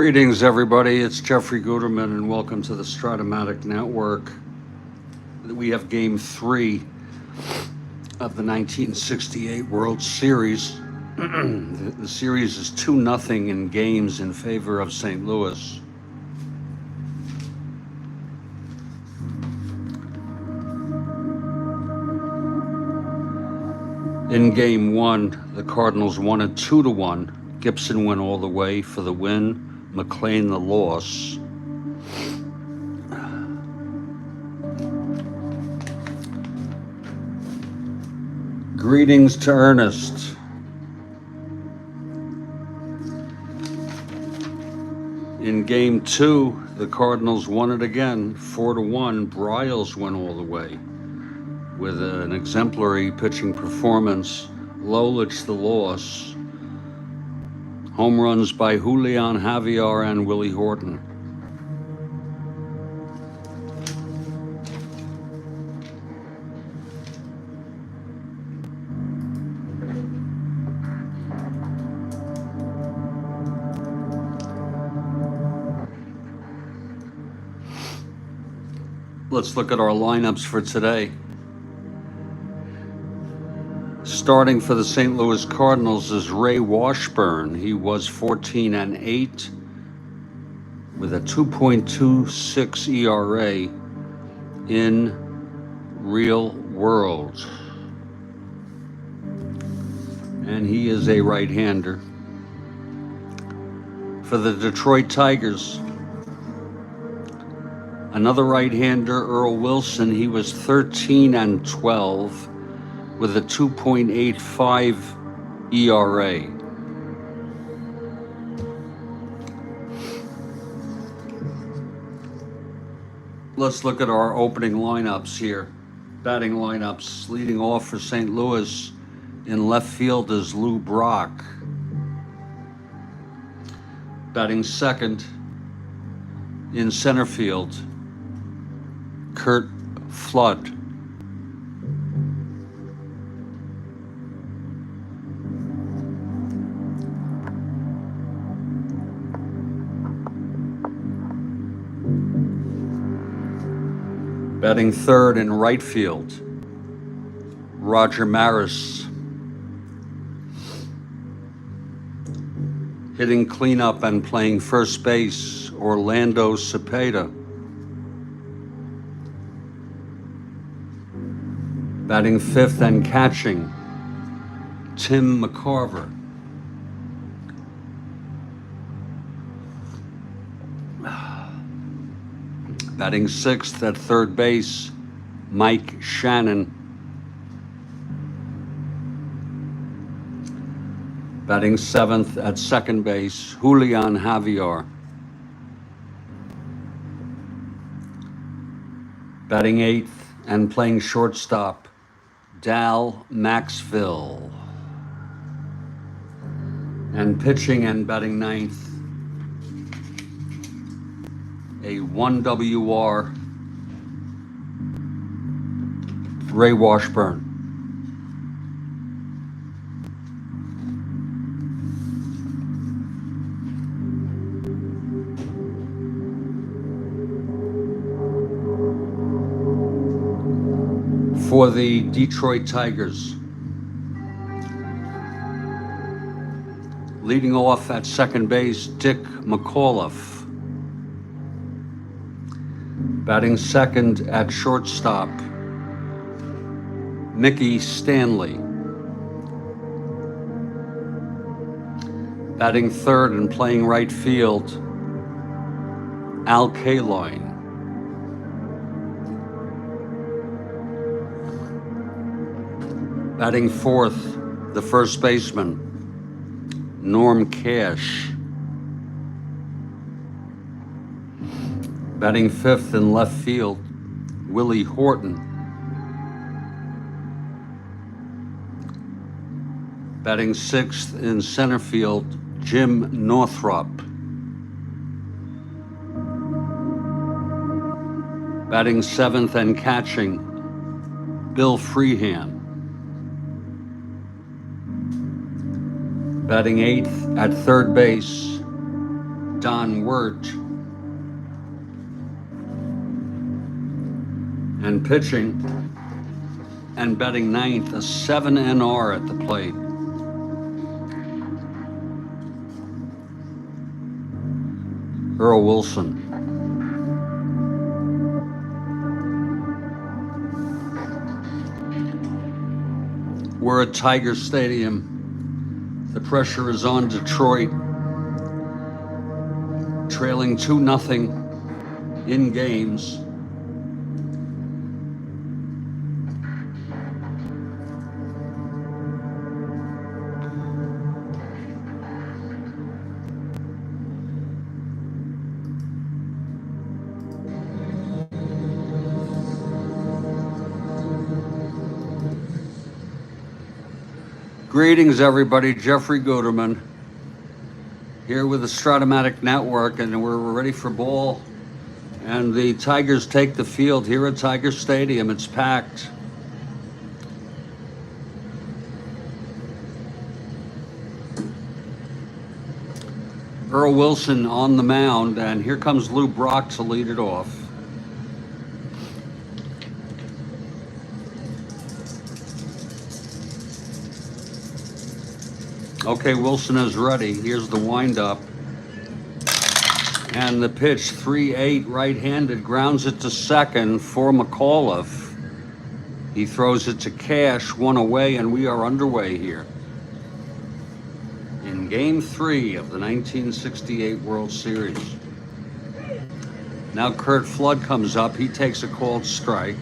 Greetings, everybody. It's Jeffrey Guterman, and welcome to the Strat-O-Matic Network. We have Game 3 of the 1968 World Series. The series is 2-0 in games in favor of St. Louis. In Game 1, the Cardinals won it 2-1. Gibson went all the way for the win. McLean the loss. Greetings to Ernest. In Game 2, the Cardinals won it again, 4-1. Bryles went all the way with an exemplary pitching performance. Lolich the loss. Home runs by Julian Javier and Willie Horton. Let's look at our lineups for today. Starting for the St. Louis Cardinals is Ray Washburn. He was 14-8 with a 2.26 ERA in real world. And he is a right-hander. For the Detroit Tigers, another right-hander, Earl Wilson. He was 13-12 with a 2.85 ERA. Let's look at our opening lineups here. Batting lineups. Leading off for St. Louis in left field is Lou Brock. Batting second in center field, Curt Flood. Batting third in right field, Roger Maris. Hitting cleanup and playing first base, Orlando Cepeda. Batting fifth and catching, Tim McCarver. Batting sixth at third base, Mike Shannon. Batting seventh at second base, Julian Javier. Batting eighth and playing shortstop, Dal Maxville. And pitching and batting ninth, a 1 WR, Ray Washburn. For the Detroit Tigers, leading off at second base, Dick McAuliffe. Batting second at shortstop, Mickey Stanley. Batting third and playing right field, Al Kaline. Batting fourth, the first baseman, Norm Cash. Batting fifth in left field, Willie Horton. Batting sixth in center field, Jim Northrup. Batting seventh and catching, Bill Freehan. Batting eighth at third base, Don Wirt. And pitching and batting ninth, a 7 NR at the plate. Earl Wilson. We're at Tiger Stadium. The pressure is on Detroit. Trailing 2-0 in games. Greetings, everybody. Jeffrey Guterman here with the Strat-O-Matic Network, and we're ready for ball. And the Tigers take the field here at Tiger Stadium. It's packed. Earl Wilson on the mound, and here comes Lou Brock to lead it off. Okay, Wilson is ready. Here's the windup. And the pitch, 3-8, right-handed, grounds it to second for McAuliffe. He throws it to Cash, one away, and we are underway here in Game 3 of the 1968 World Series. Now Curt Flood comes up. He takes a called strike.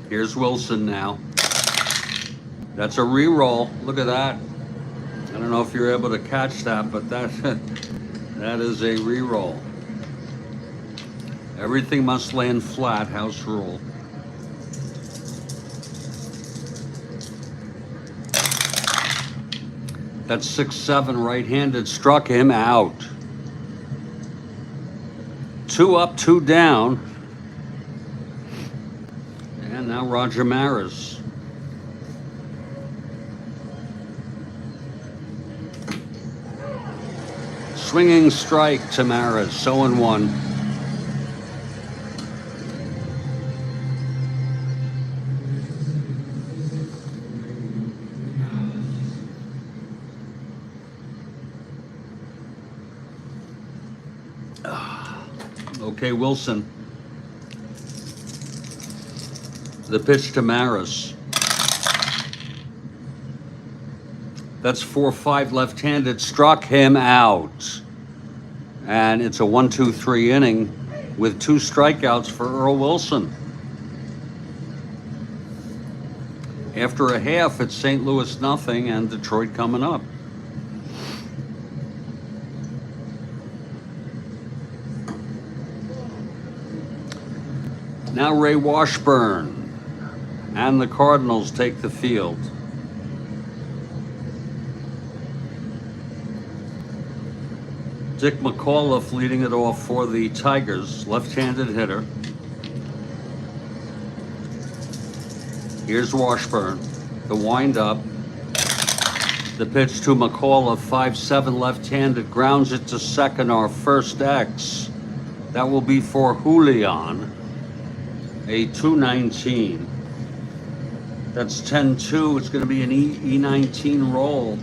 Here's Wilson now. That's a re-roll. Look at that. I don't know if you're able to catch that, but that is a re-roll. Everything must land flat, house rule. That's 6-7, right-handed, struck him out. 2 up, 2 down. And now Roger Maris. Swinging strike to Maris, 0-1. Okay, Wilson. The pitch to Maris. That's 4-5 left-handed, struck him out. And it's a 1-2-3 inning with 2 strikeouts for Earl Wilson. After a half, it's St. Louis 0 and Detroit coming up. Now Ray Washburn and the Cardinals take the field. Dick McAuliffe leading it off for the Tigers, left-handed hitter. Here's Washburn, the windup. The pitch to McAuliffe, 5-7 left-handed, grounds it to second, our first X. That will be for Julian, a 219. That's 10-2. It's going to be an E19 roll.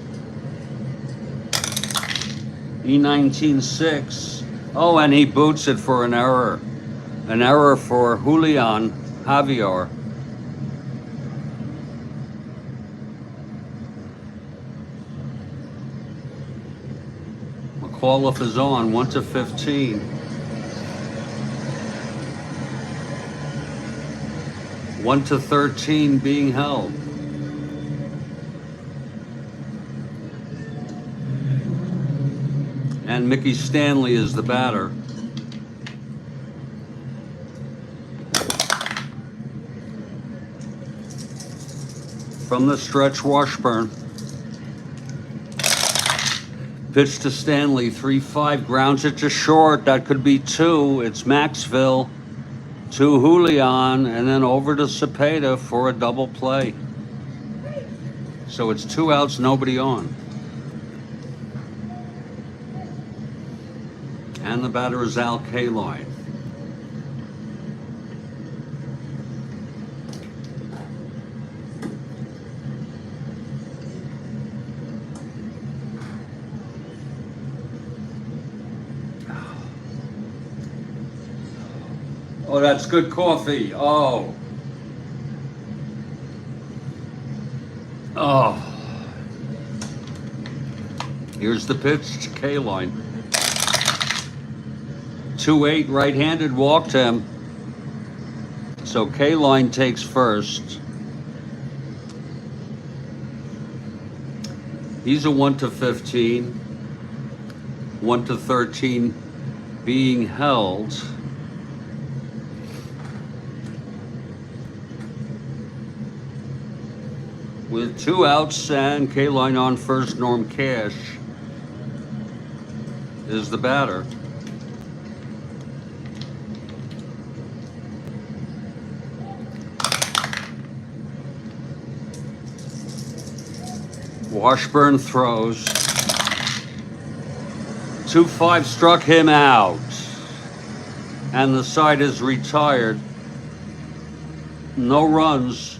E19-6. Oh, and he boots it for an error. An error for Julian Javier. McAuliffe is on, 1-15. 1-13 being held. And Mickey Stanley is the batter. From the stretch, Washburn. pitch to Stanley, 3-5, grounds it to short. That could be 2. It's Maxville to Julian, and then over to Cepeda for a double play. So it's 2 outs, nobody on. And the batter is Al Kaline. Oh, that's good coffee. Oh. Oh. Here's the pitch to Kaline. 2-8, right-handed, walked him. So Kaline takes first. He's a 1-15. 1-13 being held. With 2 outs and Kaline on first, Norm Cash is the batter. Washburn throws. 2-5 struck him out. And the side is retired. No runs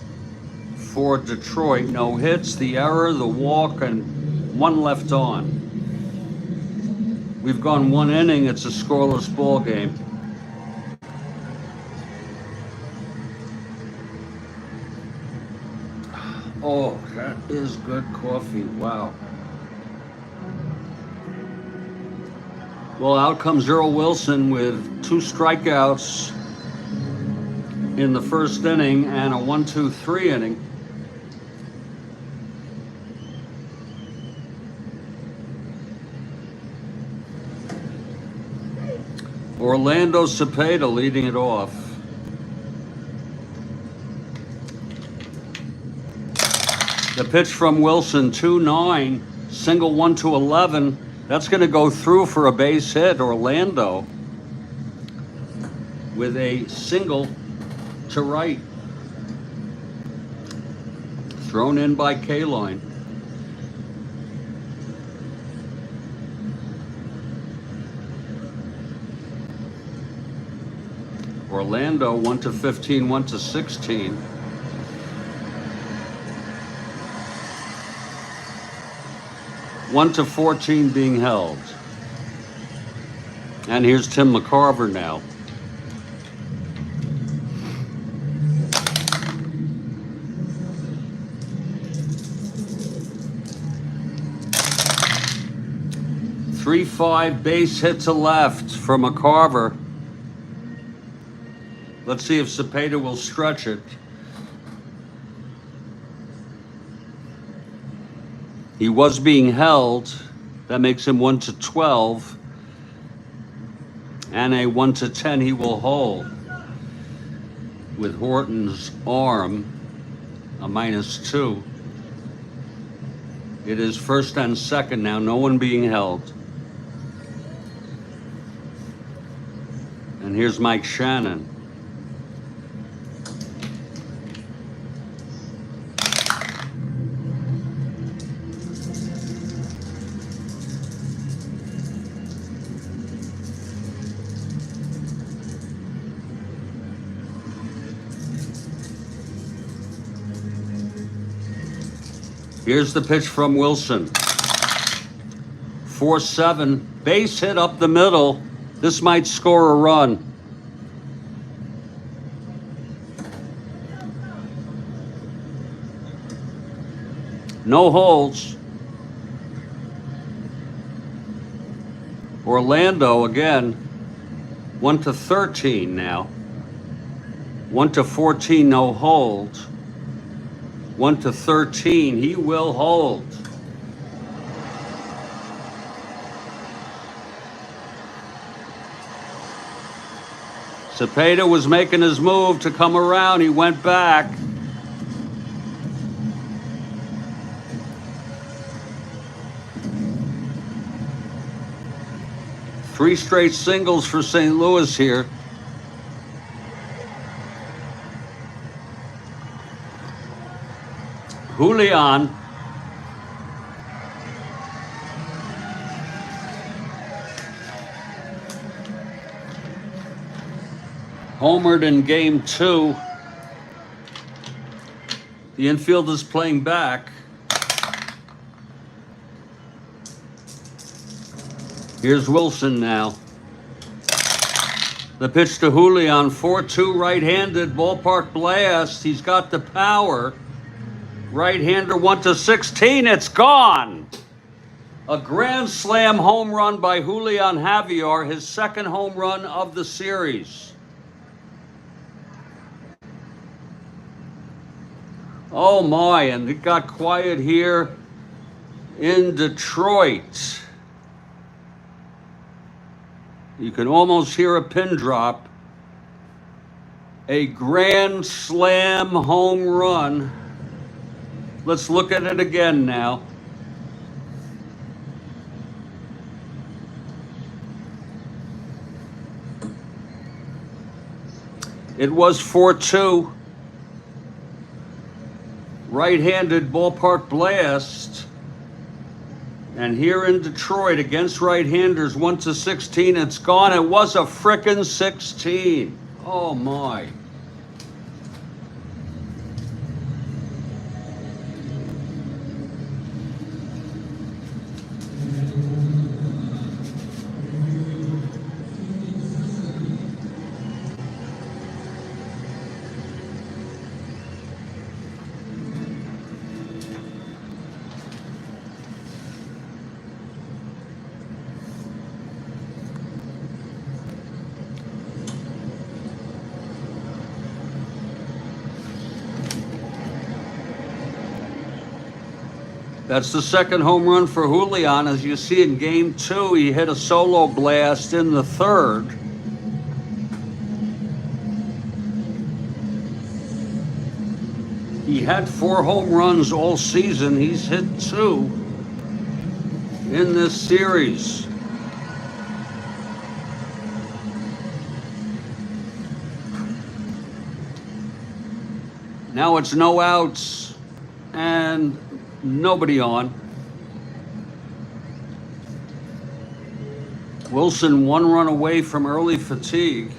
for Detroit. No hits, the error, the walk, and 1 left on. We've gone 1 inning. It's a scoreless ball game. Oh, that is good coffee. Wow. Well, out comes Earl Wilson with 2 strikeouts in the first inning and a 1-2-3 inning. Orlando Cepeda leading it off. The pitch from Wilson, 2-9, single 1-11. That's going to go through for a base hit. Orlando with a single to right. Thrown in by Kaline. Orlando 1-15, 1-16. One to 14 being held. And here's Tim McCarver now. Three, 5 base hit to left for McCarver. Let's see if Cepeda will stretch it. He was being held. That makes him 1-12. And a 1-10 he will hold. With Horton's arm, a -2. It is first and second now, no one being held. And here's Mike Shannon. Here's the pitch from Wilson. 4-7, base hit up the middle. This might score a run. No holds. Orlando again, 1-13 now. 1-14, no hold. 1-13, he will hold. Cepeda was making his move to come around. He went back. 3 straight singles for St. Louis here. Julian. Homered in game 2. The infield is playing back. Here's Wilson now. The pitch to Julian, 4-2 right-handed, ballpark blast. He's got the power. Right-hander 1-16, it's gone. A grand slam home run by Julian Javier, his second home run of the series. Oh my, and it got quiet here in Detroit. You can almost hear a pin drop. A grand slam home run. Let's look at it again now. It was 4-2. Right-handed ballpark blast. And here in Detroit against right-handers, 1-16, it's gone. It was a frickin' 16. Oh my. That's the second home run for Julian. As you see in game 2, he hit a solo blast in the third. He had 4 home runs all season. He's hit 2 in this series. Now it's no outs and nobody on. Wilson 1 run away from early fatigue.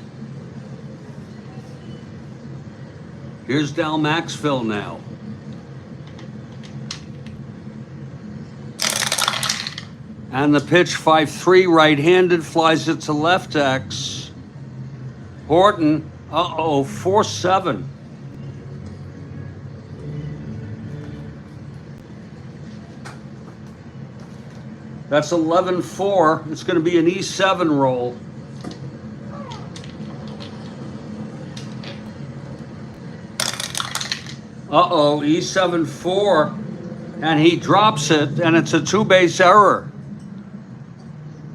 Here's Dal Maxville now. And the pitch, 5-3 right-handed, flies it to left X. Horton, 4-7. That's 11-4. It's going to be an E7 roll. E7-4. And he drops it, and it's a 2-base error.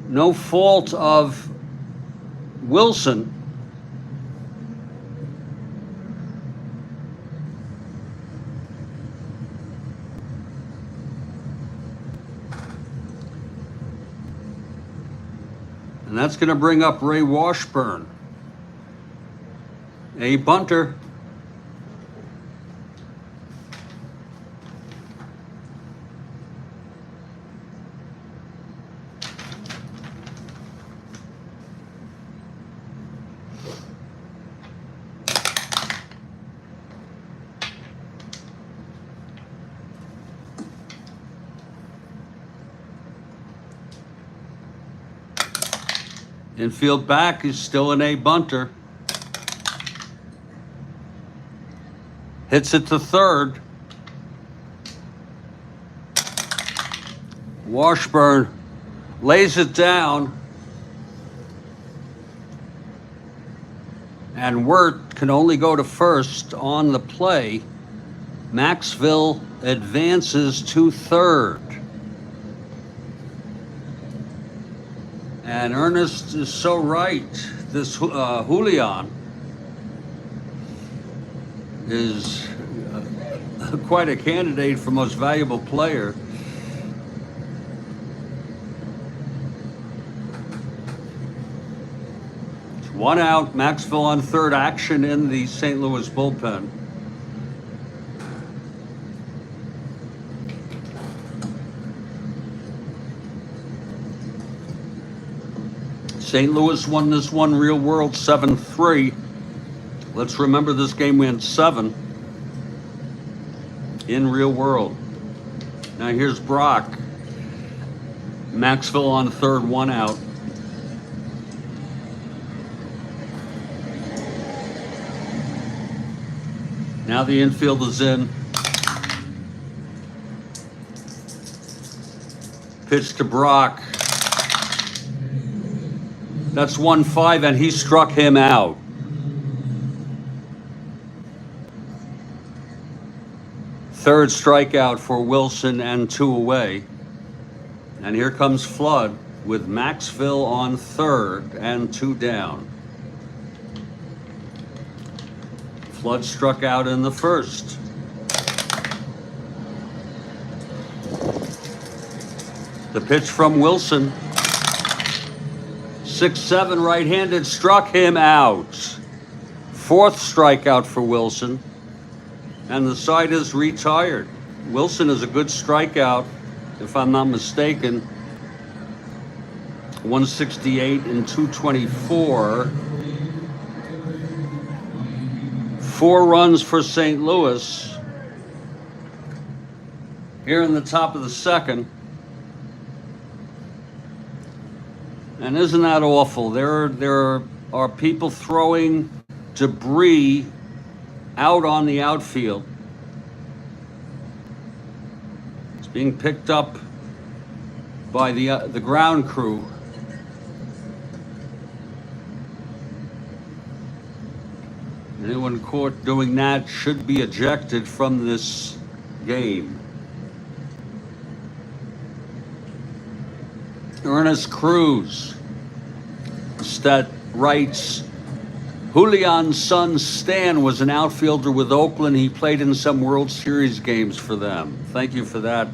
No fault of Wilson. And that's going to bring up Ray Washburn. A bunter. Infield back is still an A bunter. Hits it to third. Washburn lays it down. And Wirt can only go to first on the play. Maxville advances to third. And Ernest is so right. This Julian is quite a candidate for most valuable player. 1 out, Maxville on third, action in the St. Louis bullpen. St. Louis won this one real world 7-3. Let's remember this game went 7 in real world. Now here's Brock. Maxville on third, 1 out. Now the infield is in. Pitch to Brock. That's 1-5, and he struck him out. Third strikeout for Wilson and 2 away. And here comes Flood with Maxville on third and 2 down. Flood struck out in the first. The pitch from Wilson. 6-7 right-handed, struck him out. Fourth strikeout for Wilson. And the side is retired. Wilson is a good strikeout, if I'm not mistaken. 168 and 224. 4 runs for St. Louis. Here in the top of the second. And isn't that awful? There are people throwing debris out on the outfield. It's being picked up by the ground crew. Anyone caught doing that should be ejected from this game. Ernest Cruz stat writes, Julian's son Stan was an outfielder with Oakland. He played in some World Series games for them. Thank you for that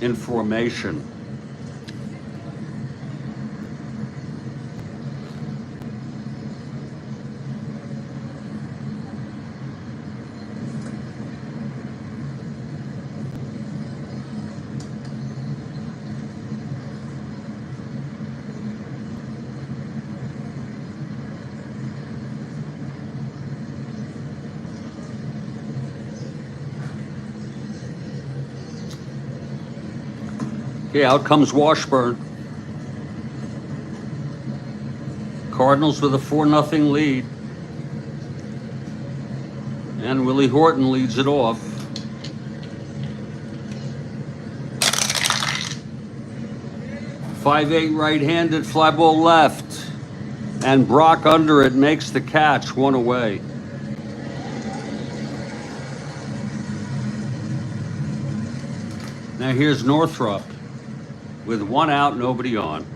information. Okay, out comes Washburn. Cardinals with a 4-0 lead. And Willie Horton leads it off. .58 right-handed, fly ball left. And Brock under it makes the catch, 1 away. Now here's Northrup. With 1 out, nobody on.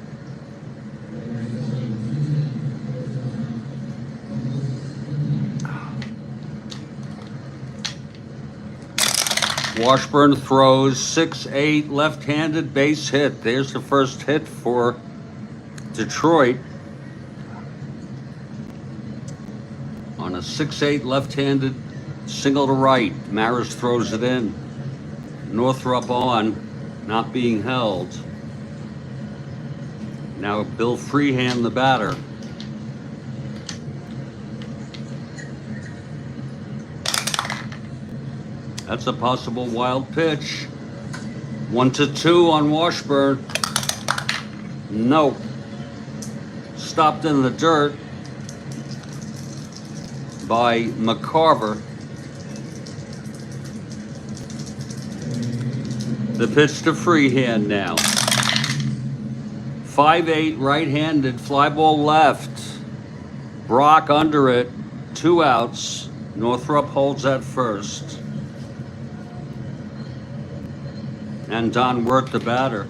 Washburn throws 6-8 left-handed base hit. There's the first hit for Detroit. On a 6-8 left-handed single to right. Maris throws it in. Northrup on, not being held. Now Bill Freehand, the batter. That's a possible wild pitch. 1-2 on Washburn. Nope. Stopped in the dirt by McCarver. The pitch to Freehand now. 5-8 right-handed, fly ball left. Brock under it, 2 outs. Northrup holds at first. And Don Wirt, the batter.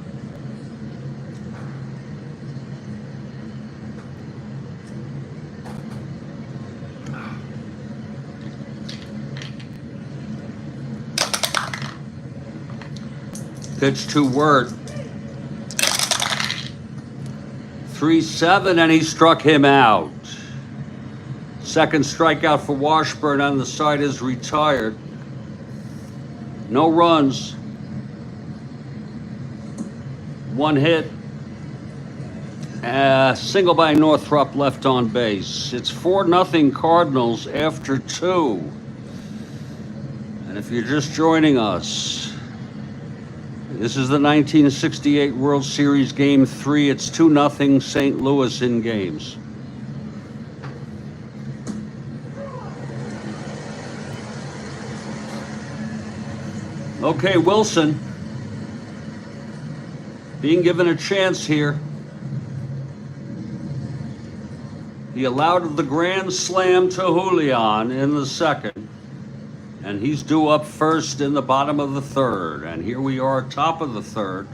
Pitch to Wirt. 3-7, and he struck him out. Second strikeout for Washburn on the side is retired. No runs. One hit. Single by Northrop left on base. It's 4-0 Cardinals after 2. And if you're just joining us, this is the 1968 World Series Game 3. It's 2-0 St. Louis in games. Okay, Wilson being given a chance here. He allowed the grand slam to Julian in the second, and he's due up first in the bottom of the third. And here we are, top of the third,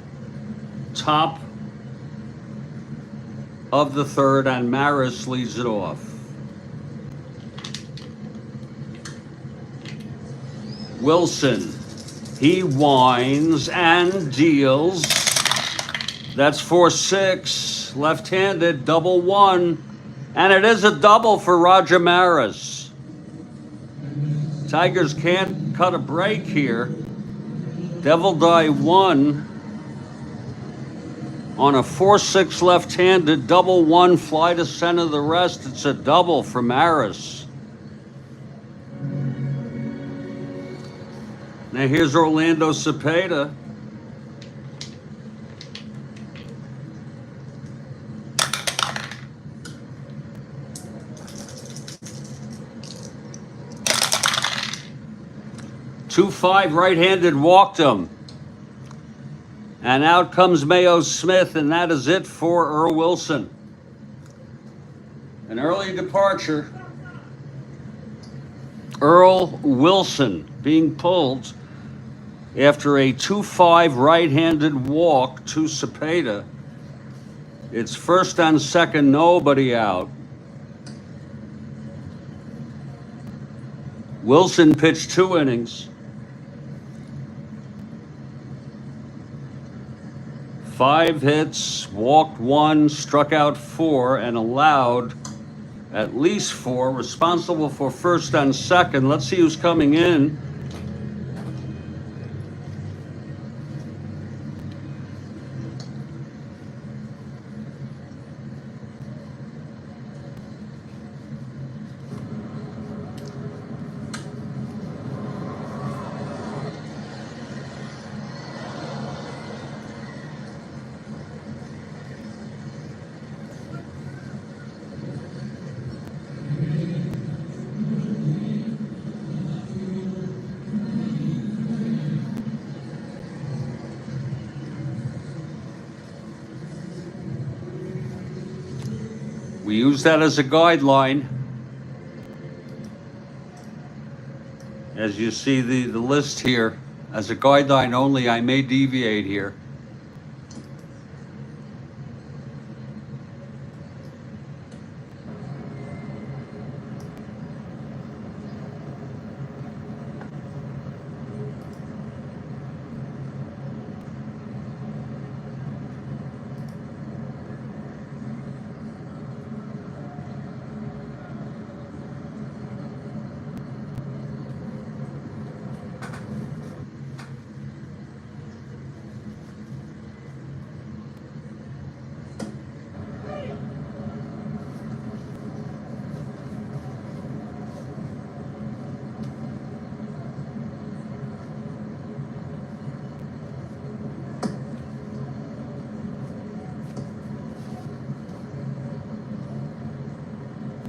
and Maris leads it off. Wilson, he winds and deals. That's 4-6, left-handed, double one. And it is a double for Roger Maris. Tigers can't cut a break here. Devil Die 1 on a 4-6 left-handed, double one, fly to center the rest. It's a double for Maris. Now here's Orlando Cepeda. Two-5 right-handed walked him. And out comes Mayo Smith, and that is it for Earl Wilson. An early departure. Earl Wilson being pulled after a 2-5 right-handed walk to Cepeda. It's first and second, nobody out. Wilson pitched 2 innings. 5 hits, walked 1, struck out 4, and allowed at least 4, responsible for first and second. Let's see who's coming in. We use that as a guideline. As you see the list here, as a guideline only, I may deviate here.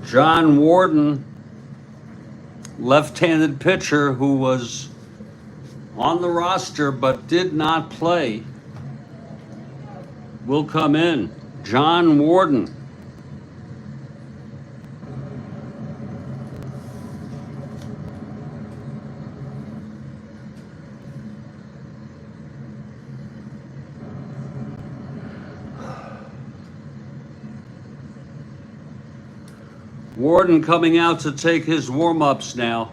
John Warden, left-handed pitcher who was on the roster but did not play, will come in. John Warden. Warden coming out to take his warm-ups now.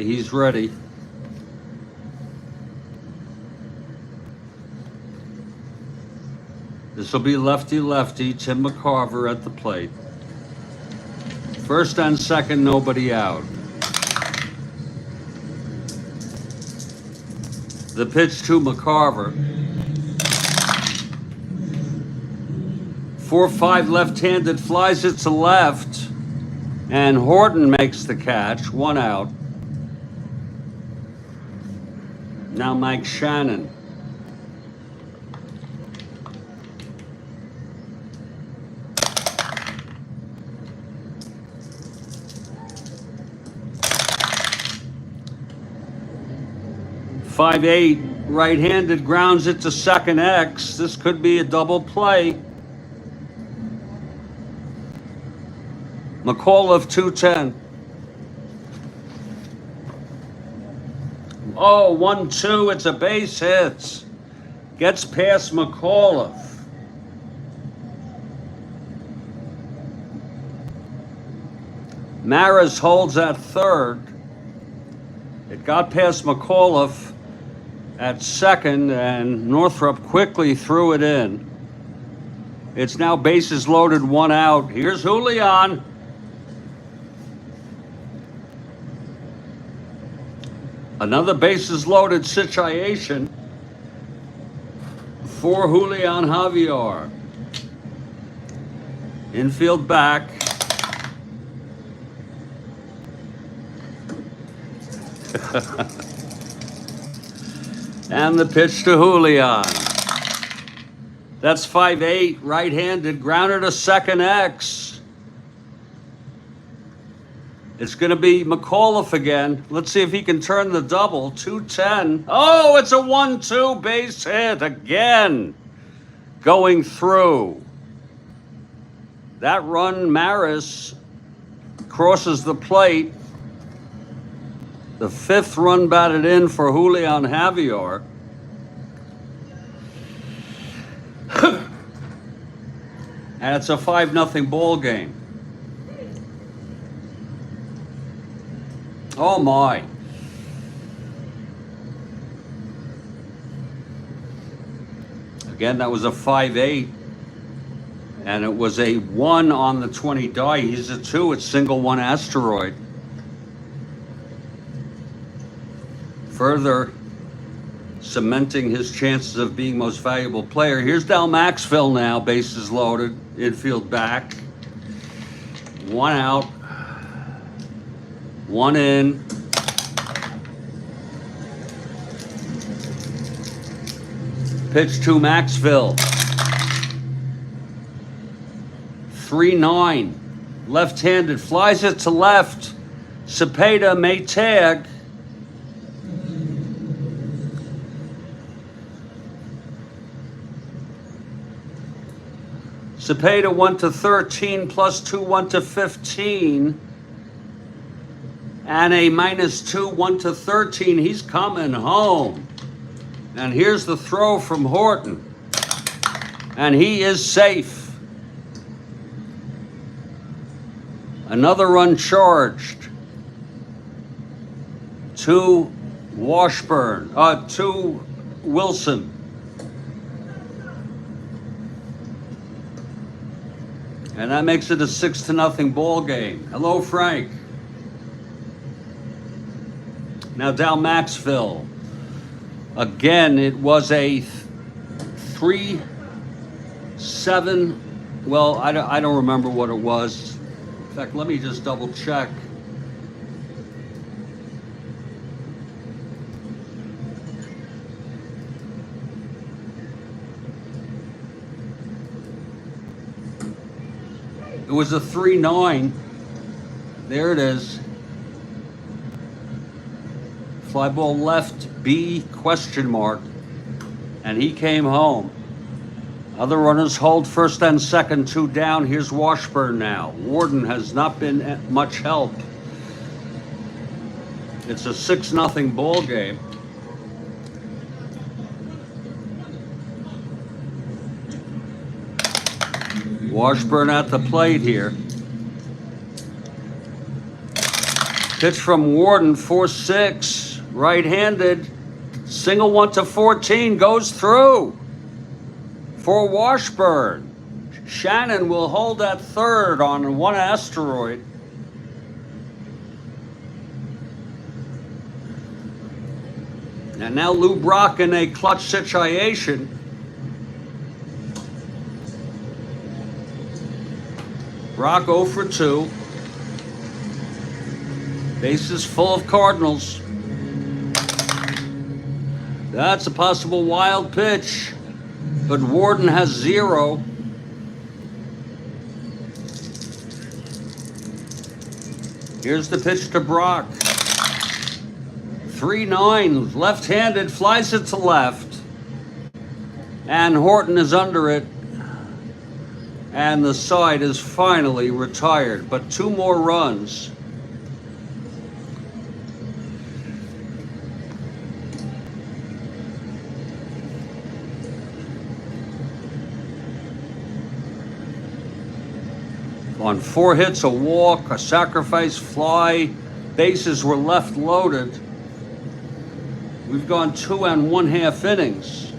Okay, he's ready. This will be lefty-lefty, Tim McCarver at the plate. First and second, nobody out. The pitch to McCarver. 4-5 left-handed, flies it to left, and Horton makes the catch. 1 out. Now Mike Shannon. .58 right-handed, grounds it to second X. This could be a double play. McAuliffe 210. Oh, 1-2. It's a base hit. Gets past McAuliffe. Maris holds at third. It got past McAuliffe at second, and Northrup quickly threw it in. It's now bases loaded, 1 out. Here's Julian. Another bases loaded situation for Julian Javier. Infield back. And the pitch to Julian. That's 5-8, right-handed, grounded to second X. It's going to be McAuliffe again. Let's see if he can turn the double. 210. Oh, it's a 1-2 base hit again. Going through. That run, Maris crosses the plate. The 5th run batted in for Julian Javier. And it's a 5-0 ball game. Oh my. Again, that was a 5-8. And it was a 1 on the 20 die. He's a 2 at single 1 asteroid. Further cementing his chances of being most valuable player. Here's Dal Maxville now, bases loaded, infield back. 1 out, 1 in. Pitch to Maxville. 3-9, left-handed, flies it to left. Cepeda may tag. Cepeda 1-13 plus 2 1-15, and a -2 1-13. He's coming home. And here's the throw from Horton, and he is safe. Another run charged to Washburn, to Wilson. And that makes it a 6-0 ball game. Hello, Frank. Now Dal Maxville. Again, it was a 3-7. Well, I don't remember what it was. In fact, let me just double check. It was a 3-9. There it is. Fly ball left, B ? And he came home. Other runners hold first and second, 2 down. Here's Washburn now. Warden has not been much help. It's a 6-0 ball game. Washburn at the plate here. Pitch from Warden, 4-6, right-handed. Single one to 14, goes through for Washburn. Shannon will hold at third on one asteroid. And now Lou Brock in a clutch situation. Brock 0 for 2. Bases full of Cardinals. That's a possible wild pitch, but Warden has 0. Here's the pitch to Brock. 3-9, left-handed, flies it to left. And Horton is under it. And the side is finally retired, but 2 more runs. On 4 hits, a walk, a sacrifice fly, bases were left loaded. We've gone 2 1/2 innings.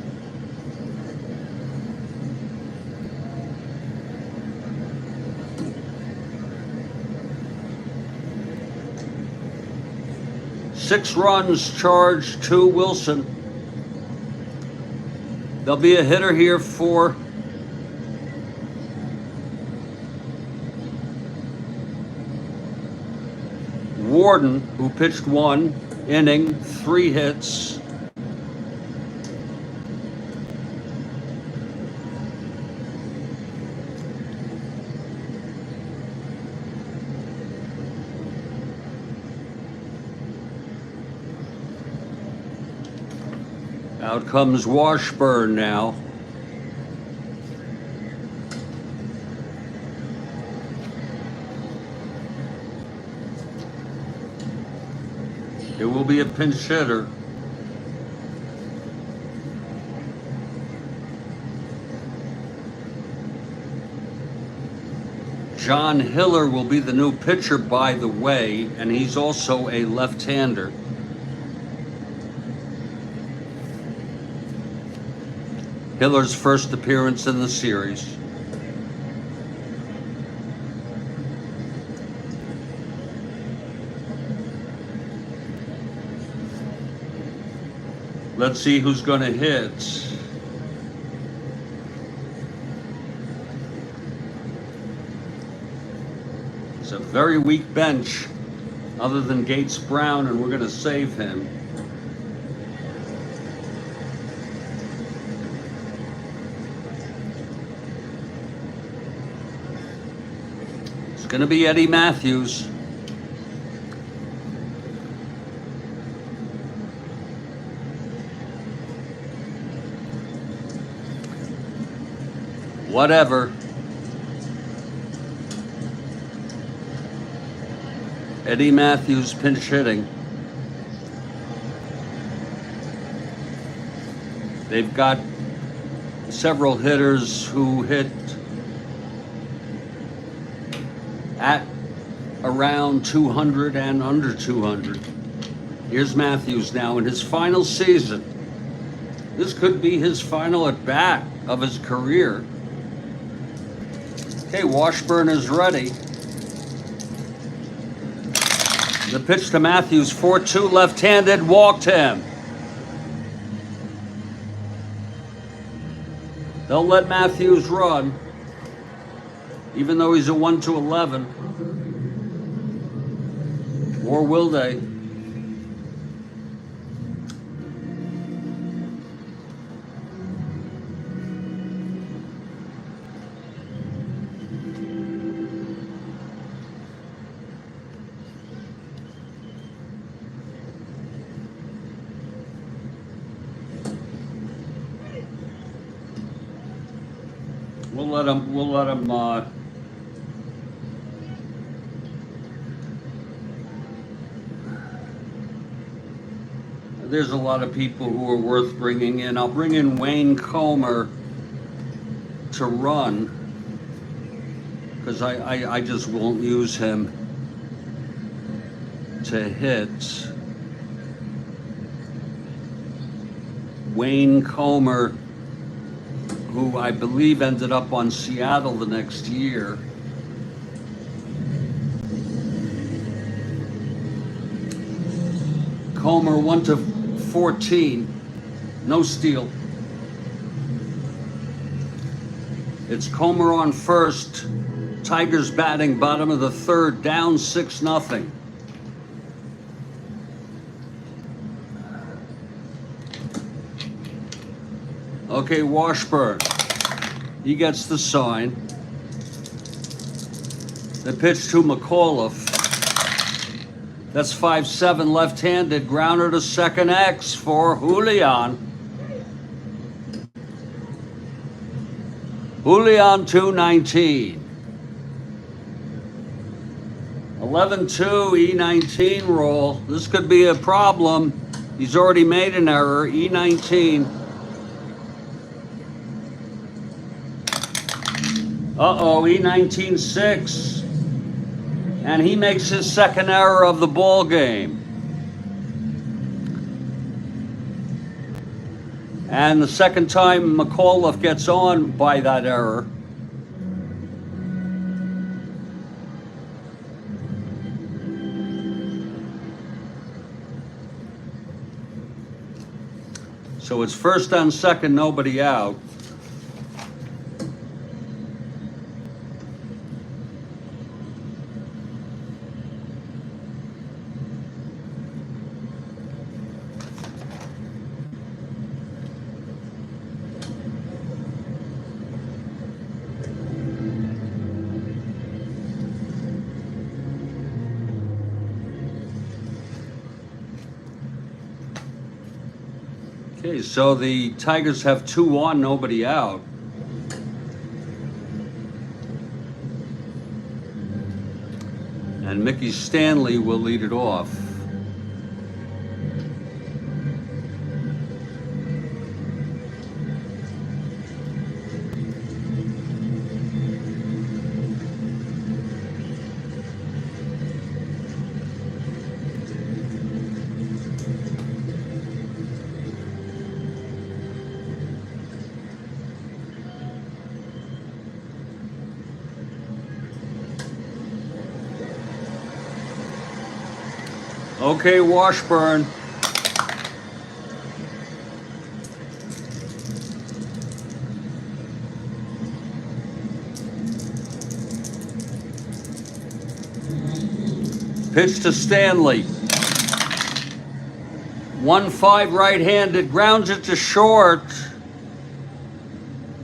Six runs charged to Wilson. There'll be a hitter here for Warden, who pitched 1 inning, 3 hits. Out comes Washburn now. It will be a pinch hitter. John Hiller will be the new pitcher, by the way, and he's also a left-hander. Hiller's first appearance in the series. Let's see who's going to hit. It's a very weak bench, other than Gates Brown, and we're going to save him. It's going to be Eddie Matthews. Whatever. Eddie Matthews pinch hitting. They've got several hitters who hit at around 200 and under 200. Here's Matthews now in his final season. This could be his final at bat of his career. Okay, Washburn is ready. The pitch to Matthews, 4-2, left-handed, walked him. They'll let Matthews run, even though he's a 1-11. Or will they? We'll let him, there's a lot of people who are worth bringing in. I'll bring in Wayne Comer to run, because I just won't use him. to hit Wayne Comer, who I believe ended up on Seattle the next year. Comer 1-14, no steal. It's Comer on first. Tigers batting bottom of the third, down 6-0. Okay, Washburn. He gets the sign. The pitch to McAuliffe. That's 5-7 left-handed. Grounder to second X for Julian. Julian 219. 11-2 E19 roll. This could be a problem. He's already made an error. E19. Uh-oh, E19 6. And he makes his second error of the ball game. And the second time McAuliffe gets on by that error. So it's first on second, nobody out. Okay, so the Tigers have 2 on, nobody out. And Mickey Stanley will lead it off. Okay, Washburn. Pitch to Stanley. 1-5 right-handed, grounds it to short.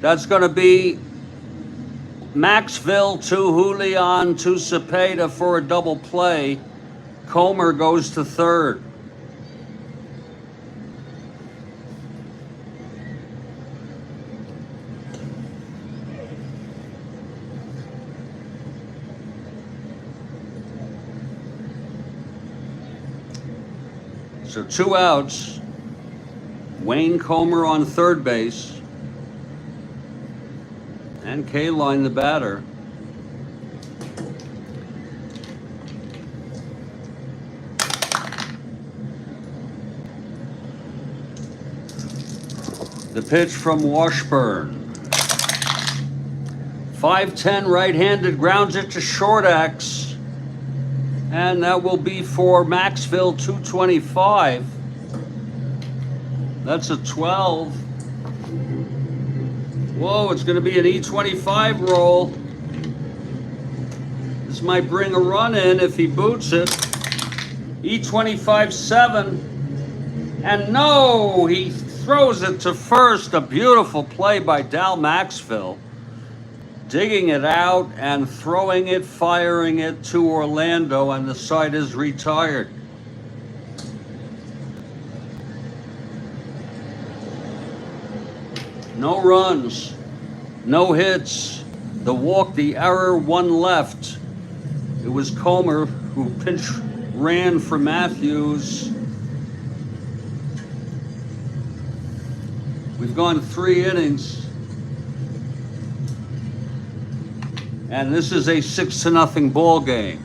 That's going to be Maxville to Julian to Cepeda for a double play. Comer goes to third. So 2 outs. Wayne Comer on third base. And K-Line the batter. The pitch from Washburn. 5-10 right-handed, grounds it to short X. And that will be for Maxville 225. That's a 12. Whoa, it's going to be an E25 roll. This might bring a run in if he boots it. E25 7. And no, he throws it to first. A beautiful play by Dal Maxville. Digging it out and throwing it, firing it to Orlando, and the side is retired. No runs, no hits. The walk, the error, 1 left. It was Comer who pinch ran for Matthews. We've gone 3 innings. And this is a 6-0 ball game.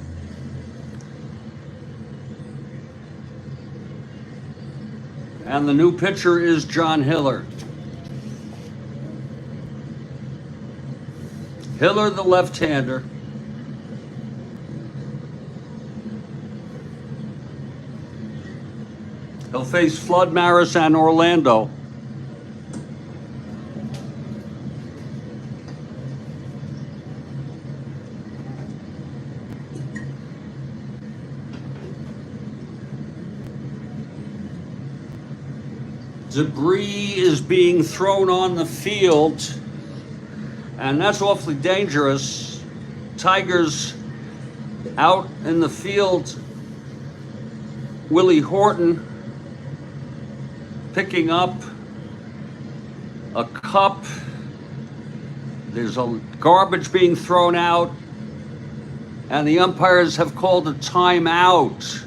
And the new pitcher is John Hiller. Hiller, the left-hander. He'll face Flood, Maris, and Orlando. Debris is being thrown on the field, and that's awfully dangerous. Tigers out in the field. Willie Horton picking up a cup. There's a garbage being thrown out, and the umpires have called a timeout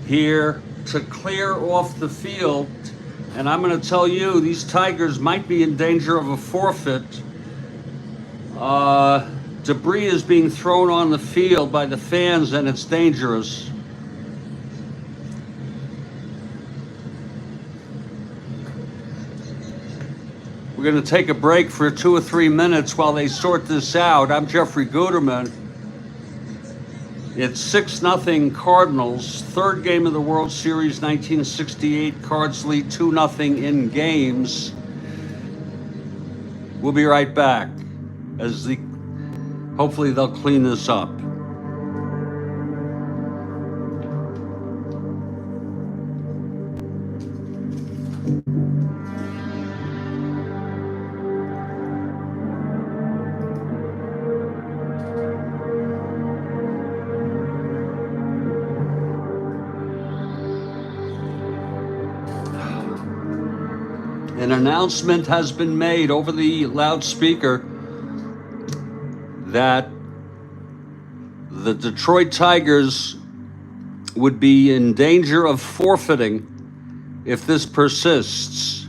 here to clear off the field. And I'm going to tell you, these Tigers might be in danger of a forfeit. Debris is being thrown on the field by the fans, and it's dangerous. We're going to take a break for 2 or 3 minutes while they sort this out. I'm Jeffrey Guterman. It's 6-0 Cardinals, third game of the World Series, 1968. Cards lead 2-0 in games. We'll be right back as hopefully they'll clean this up. An announcement has been made over the loudspeaker that the Detroit Tigers would be in danger of forfeiting if this persists.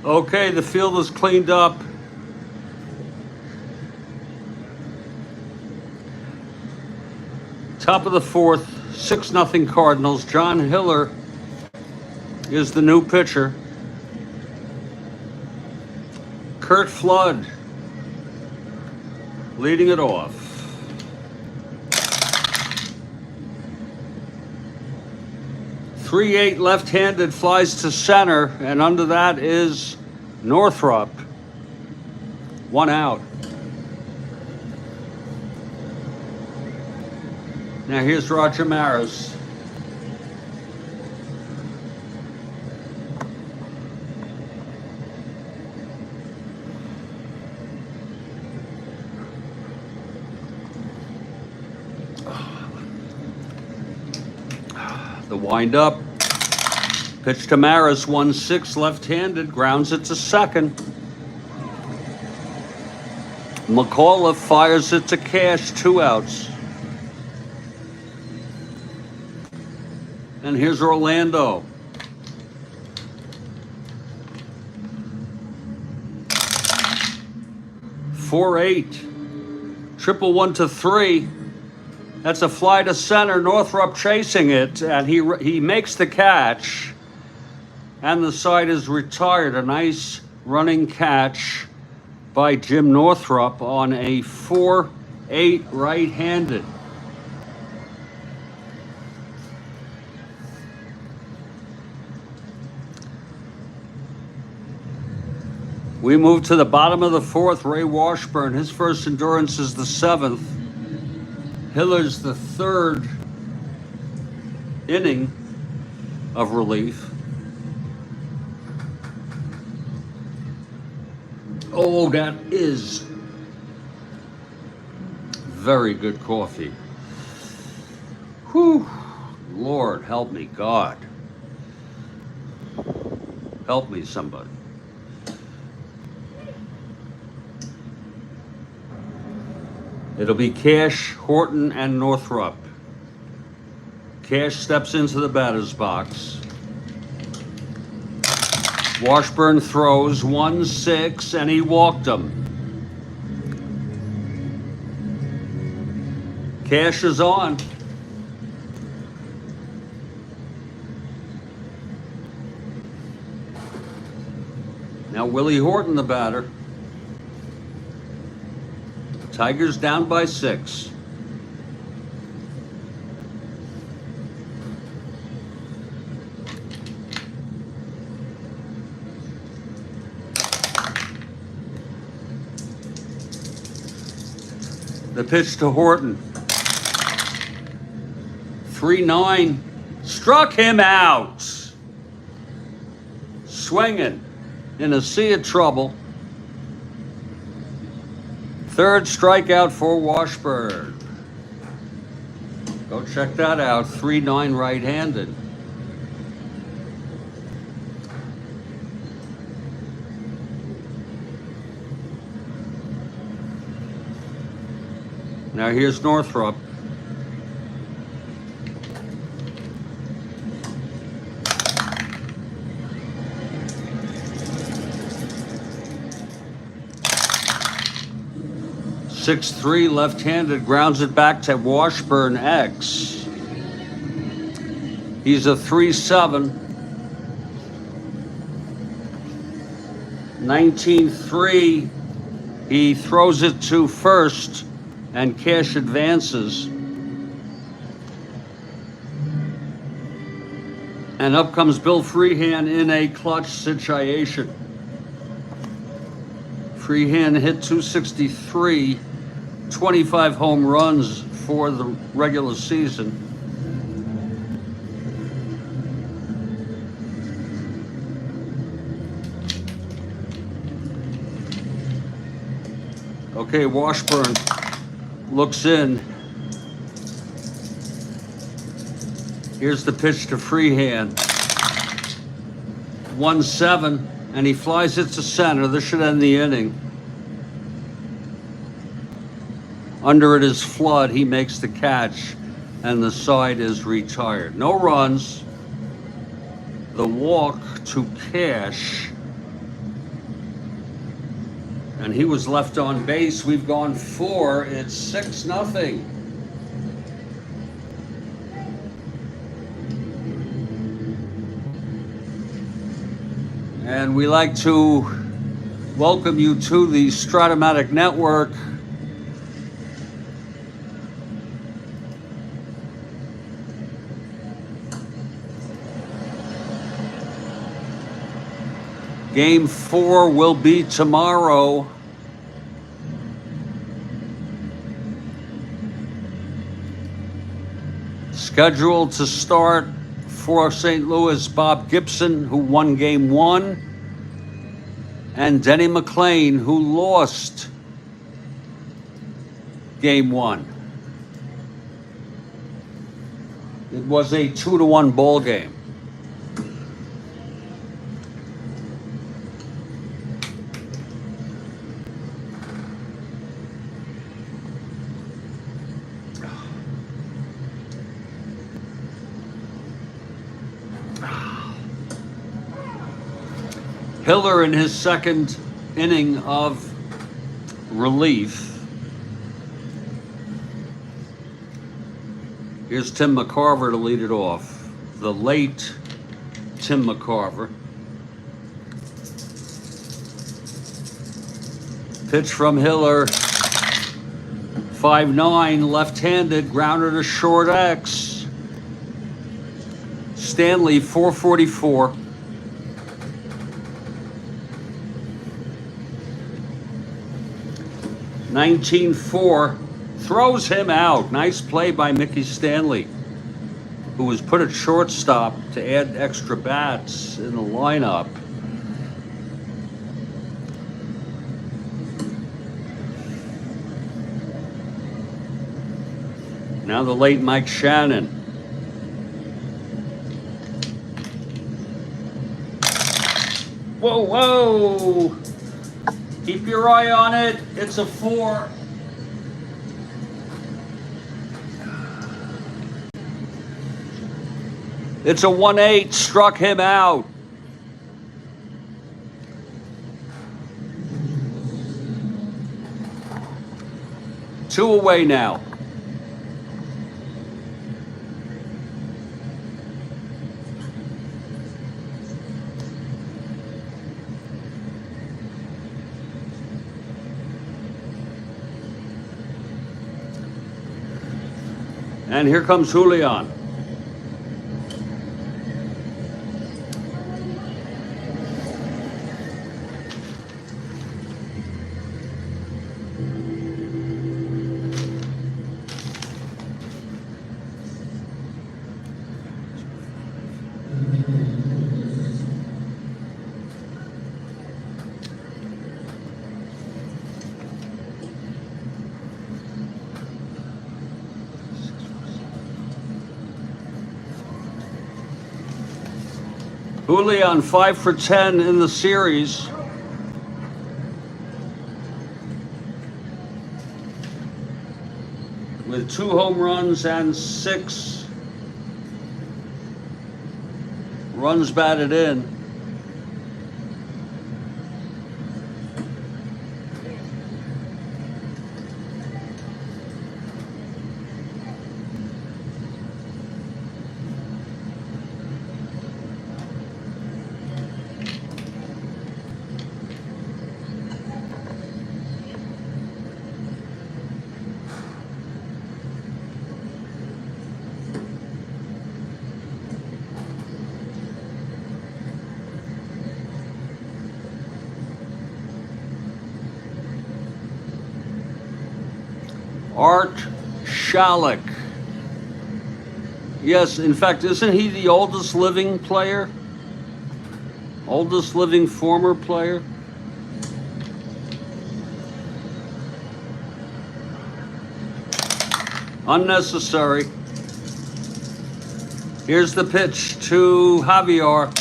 Okay, the field is cleaned up. Top of the fourth, 6-0 Cardinals. John Hiller is the new pitcher. Kurt Flood leading it off. 3-8 left-handed, flies to center, and under that is Northrop. 1 out. Now here's Roger Maris. The windup. Pitch to Maris, 1-6 left-handed, grounds it to second. McAuliffe fires it to Cash, 2 outs. And here's Orlando. Four-eight. Triple 1-3. That's a fly to center. Northrop chasing it, and he makes the catch. And the side is retired. A nice running catch by Jim Northrop on a 4-8 right-handed. We move to the bottom of the fourth. Ray Washburn, his first endurance is the 7th. Hiller's the 3rd inning of relief. Oh, that is very good coffee. Whew. Lord, help me, God. Help me, somebody. It'll be Cash, Horton, and Northrop. Cash steps into the batter's box. Washburn throws 1-6, and he walked him. Cash is on. Now Willie Horton, the batter. Tigers down by 6. The pitch to Horton. 3-9. Struck him out. Swinging in a sea of trouble. 3rd strikeout for Washburn. Go check that out. 3-9 right-handed. Now here's Northrop. Six-three left-handed, grounds it back to Washburn X. He's a 3-7. 19-3. He throws it to first, and Cash advances. And up comes Bill Freehan in a clutch situation. Freehan hit 263, 25 home runs for the regular season. Okay, Washburn looks in. Here's the pitch to Freehan. 1-7, and he flies it to center. This should end the inning. Under it is Flood. He makes the catch, and the side is retired. No runs. The walk to Cash, and he was left on base. We've gone 4. It's 6-0. And we like to welcome you to the Strat-O-Matic network. Game 4 will be tomorrow. Scheduled to start for St. Louis, Bob Gibson, who won Game 1, and Denny McLain, who lost Game 1. It was a 2-1 ball game. Hiller in his second inning of relief. Here's Tim McCarver to lead it off. The late Tim McCarver. Pitch from Hiller. 5-9, left-handed, grounder to short X. Stanley, 444. 19-4, throws him out. Nice play by Mickey Stanley, who was put at shortstop to add extra bats in the lineup. Now the late Mike Shannon. Whoa, whoa! Keep your eye on it. It's a 4. It's a 1-8. Struck him out. Two away now. And here comes Julian. Julian 5 for 10 in the series. With 2 home runs and 6 runs batted in. Art Shalik. Yes, in fact, isn't he the oldest living player? Oldest living former player? Unnecessary. Here's the pitch to Javier.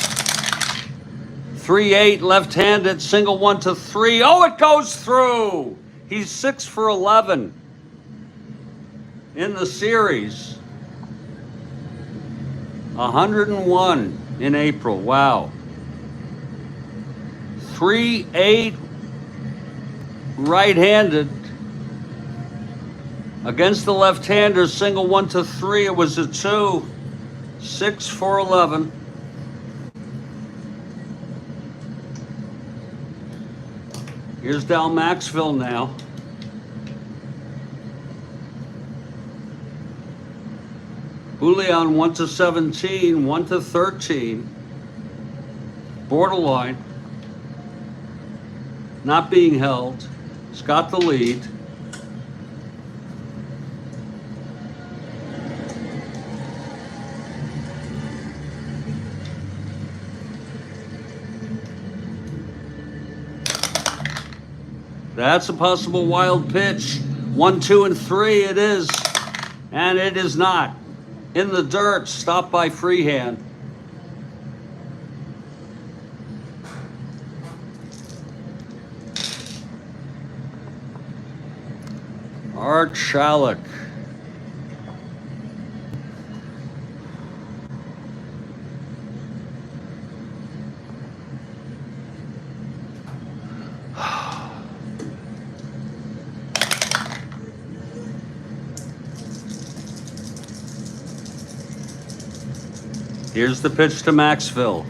3-8, left-handed, single 1-3. Oh, it goes through. He's 6 for 11 in the series. 101 in April. Wow. 3-8 right-handed. Against the left-hander, single 1-3. It was a 2. 6-4-11. Here's Dal Maxville now. Julian 1-17, 1-13. Borderline. Not being held. He's got the lead. That's a possible wild pitch. 1, 2, and 3 it is. And it is not. In the dirt, stopped by Freehand. Art Chalik. Here's the pitch to Maxville.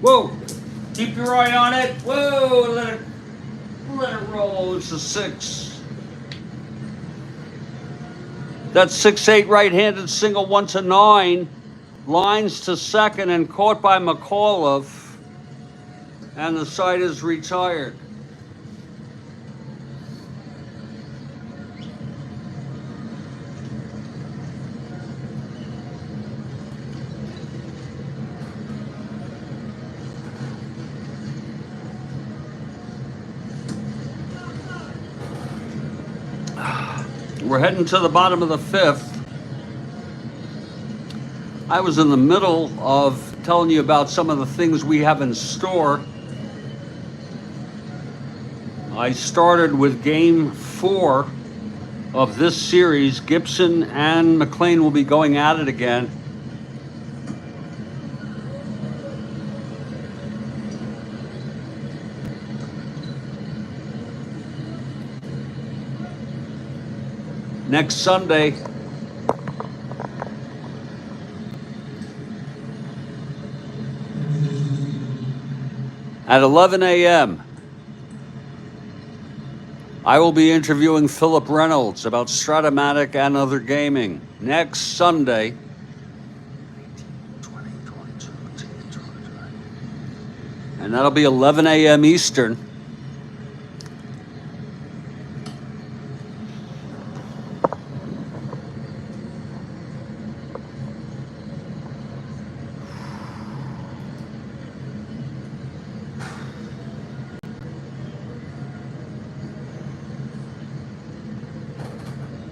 Whoa! Keep your eye on it. Whoa! Let it roll. It's a 6. That's 6-8 right-handed single 1-9. Lines to second and caught by McAuliffe. And the side is retired. We're heading to the bottom of the 5th. I was in the middle of telling you about some of the things we have in store. I started with game 4 of this series. Gibson and McLean will be going at it again. Next Sunday, at 11 a.m., I will be interviewing Philip Reynolds about Strat-O-Matic and other gaming. Next Sunday, and that'll be 11 a.m. Eastern.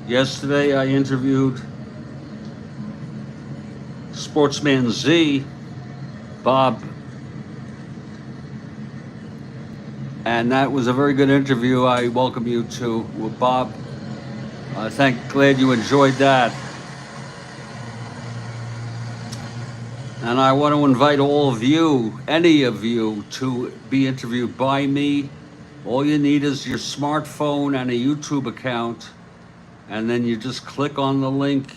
Yesterday, I interviewed Sportsman Z, Bob, and that was a very good interview. I welcome you to Bob. Glad you enjoyed that. And I want to invite all of you, any of you, to be interviewed by me. All you need is your smartphone and a YouTube account. And then you just click on the link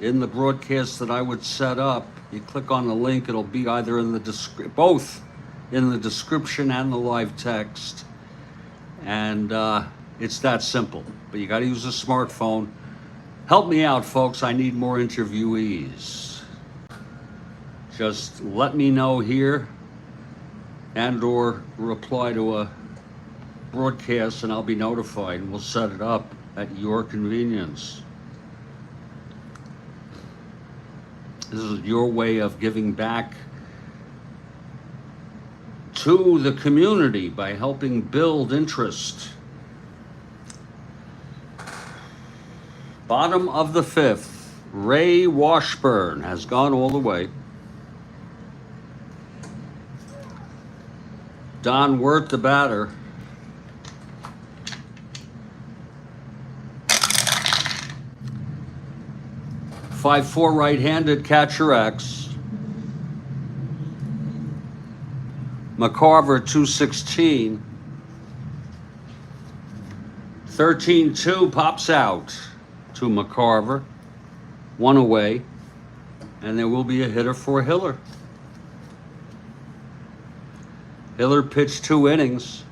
in the broadcast that I would set up. You click on the link, it'll be either in the both in the description and the live text. And it's that simple. But you got to use a smartphone. Help me out, folks. I need more interviewees. Just let me know here and or reply to a broadcast and I'll be notified and we'll set it up at your convenience. This is your way of giving back to the community by helping build interest. Bottom of the 5th, Ray Washburn has gone all the way. Don Wirt, the batter. .54 right-handed, catcher X. McCarver, 216. 13-2 pops out to McCarver. One away. And there will be a hitter for Hiller. Hiller pitched 2 innings.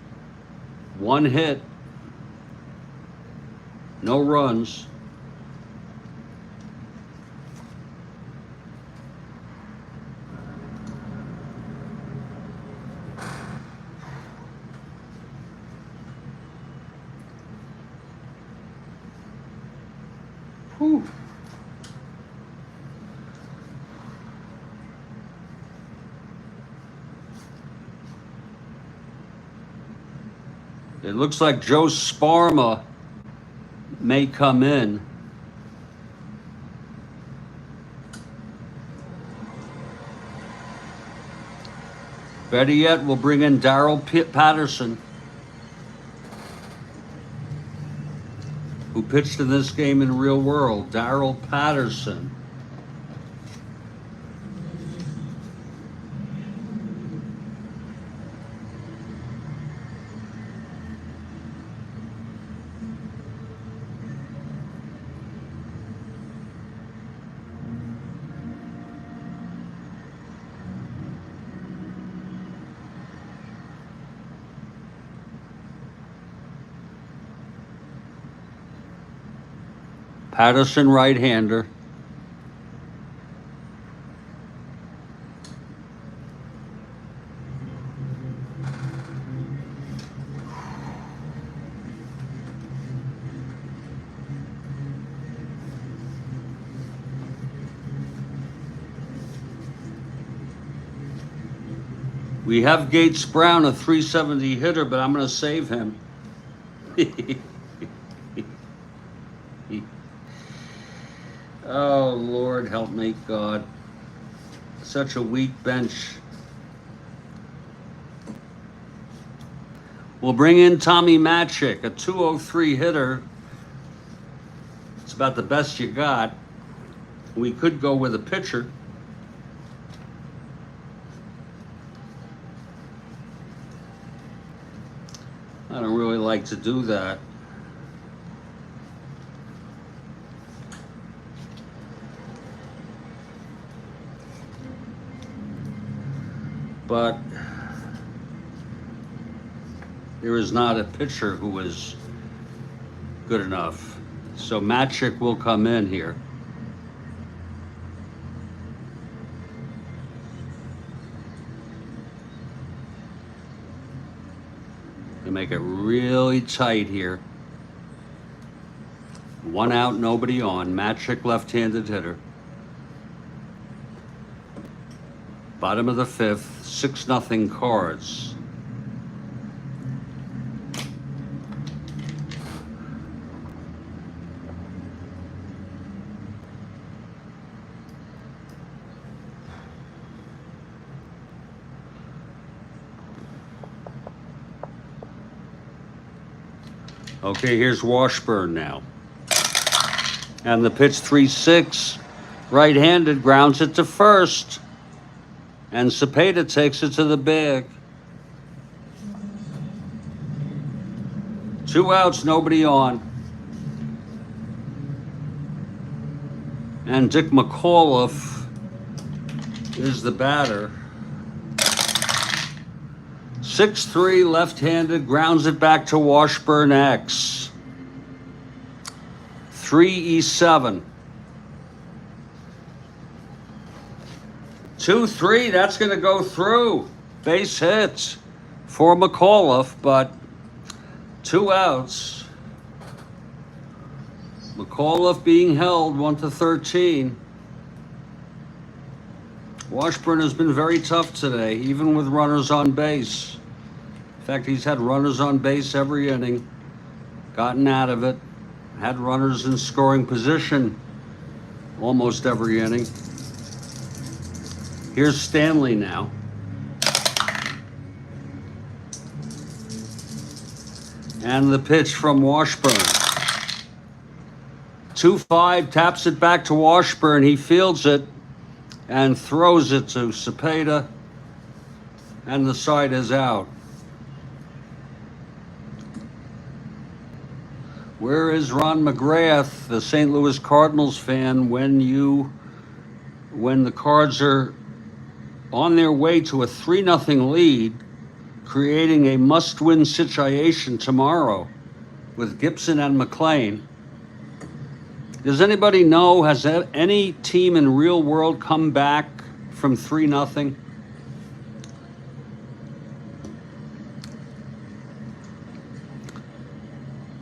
1 hit. No runs. Whew. It looks like Joe Sparma may come in. Better yet, we'll bring in Darrell Patterson, who pitched in this game in real world. Darrell Patterson. Patterson, right-hander. We have Gates Brown, a 370 hitter, but I'm going to save him. Oh, Lord, help me, God. Such a weak bench. We'll bring in Tommy Matic, a 203 hitter. It's about the best you got. We could go with a pitcher. I don't really like to do that. But there is not a pitcher who is good enough. So Matic will come in here. To make it really tight here. 1 out, nobody on. Matic, left-handed hitter. Bottom of the 5th, 6-0 Cards. Okay, here's Washburn now. And the pitch 3-6, right-handed, grounds it to first. And Cepeda takes it to the bag. 2 outs, nobody on. And Dick McAuliffe is the batter. 6-3, left-handed, grounds it back to Washburn X. 3-7. 2-3, that's going to go through. Base hits for McAuliffe, but 2 outs. McAuliffe being held 1-13. Washburn has been very tough today, even with runners on base. In fact, he's had runners on base every inning, gotten out of it, had runners in scoring position almost every inning. Here's Stanley now. And the pitch from Washburn. 2-5, taps it back to Washburn. He fields it and throws it to Cepeda, and the side is out. Where is Ron McGrath, the St. Louis Cardinals fan, when the Cards are on their way to a 3-0 lead, creating a must-win situation tomorrow with Gibson and McLean? Does anybody know, has any team in real world come back from 3-0?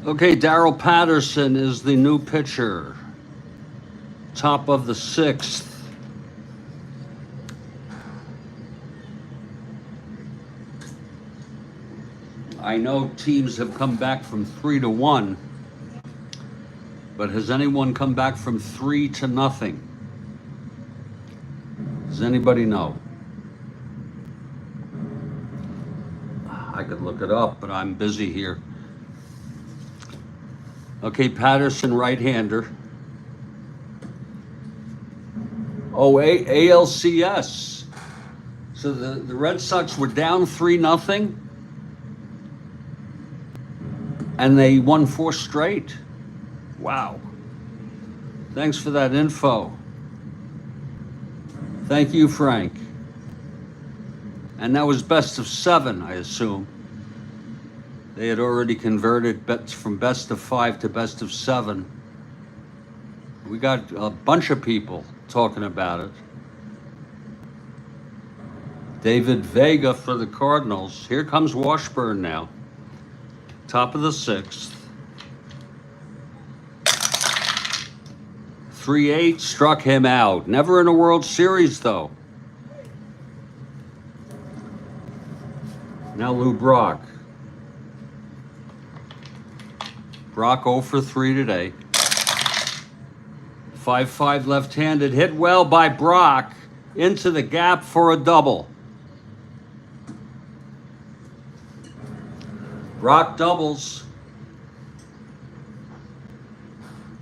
Okay, Darrell Patterson is the new pitcher. Top of the 6th. I know teams have come back from 3-1, but has anyone come back from 3-0? Does anybody know? I could look it up, but I'm busy here. Okay, Patterson, right-hander. Oh, ALCS. So the Red Sox were down 3-0, and they won 4 straight. Wow. Thanks for that info. Thank you, Frank. And that was best of 7, I assume. They had already converted bets from best of 5 to best of 7. We got a bunch of people talking about it. David Vega for the Cardinals. Here comes Washburn now. Top of the 6th. 3-8, struck him out. Never in a World Series, though. Now Lou Brock. Brock 0 for 3 today. 5-5 left-handed. Hit well by Brock. Into the gap for a double. Brock doubles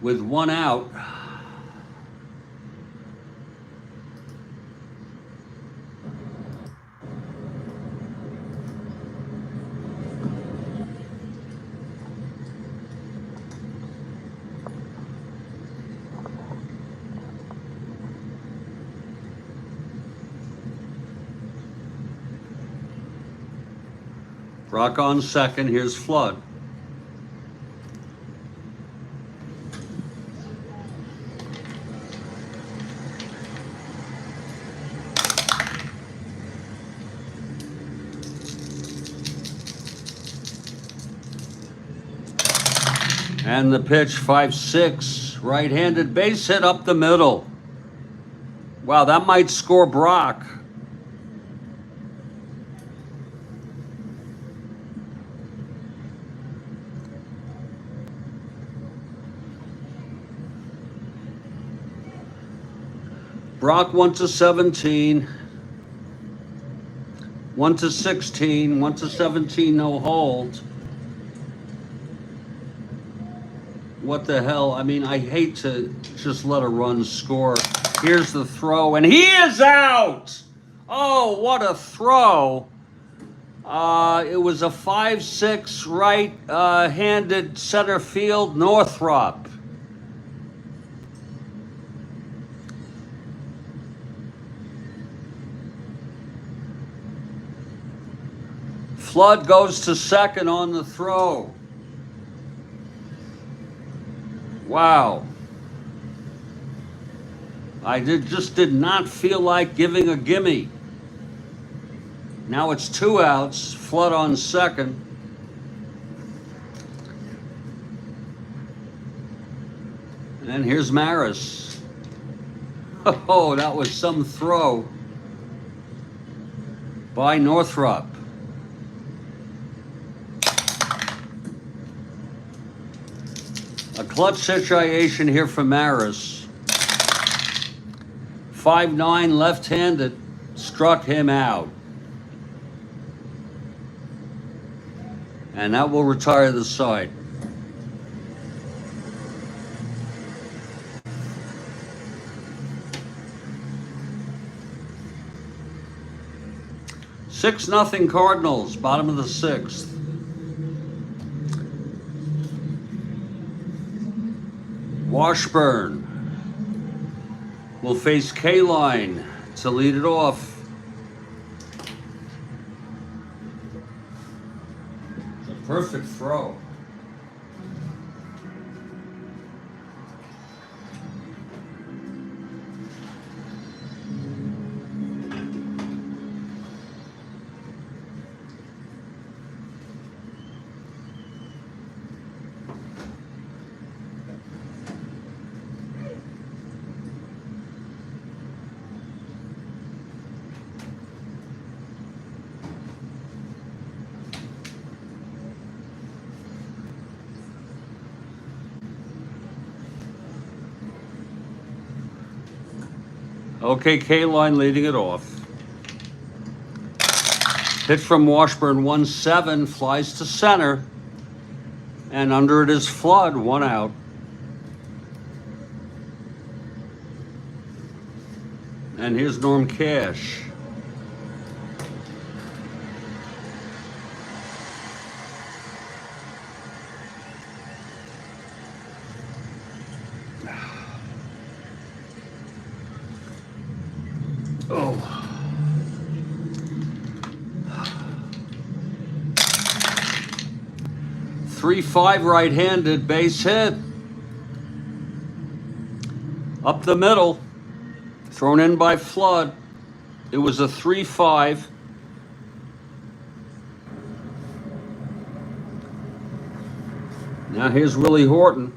with 1 out. Brock on second. Here's Flood. And the pitch, 5-6, right-handed base hit up the middle. Wow, that might score Brock. Brock 1-17, 1-16, 1-17, no hold. What the hell? I mean, I hate to just let a run score. Here's the throw, and he is out! Oh, what a throw. It was a 5-6 right-handed center field, Northrop. Flood goes to second on the throw. Wow. I just did not feel like giving a gimme. Now it's 2 outs, Flood on second. And here's Maris. Oh, that was some throw by Northrop. A clutch situation here for Maris. 5-9 left-handed, struck him out. And that will retire the side. Six nothing Cardinals, bottom of the sixth. Washburn will face K-Line to lead it off. It's a perfect throw. Okay, K-Line leading it off. Pitch from Washburn, 1-7, flies to center. And under it is Flood, 1 out. And here's Norm Cash. Oh. .3-5 right-handed, base hit. Up the middle, thrown in by Flood. It was a 3-5. Now here's Willie Horton.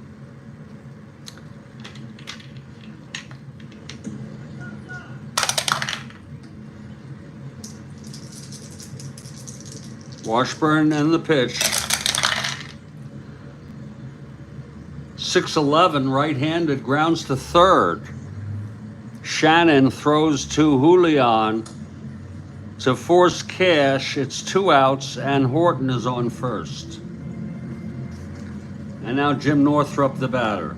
Washburn and the pitch. 6-11, right-handed, grounds to third. Shannon throws to Julian to force Cash. It's 2 outs, and Horton is on first. And now Jim Northrup, the batter.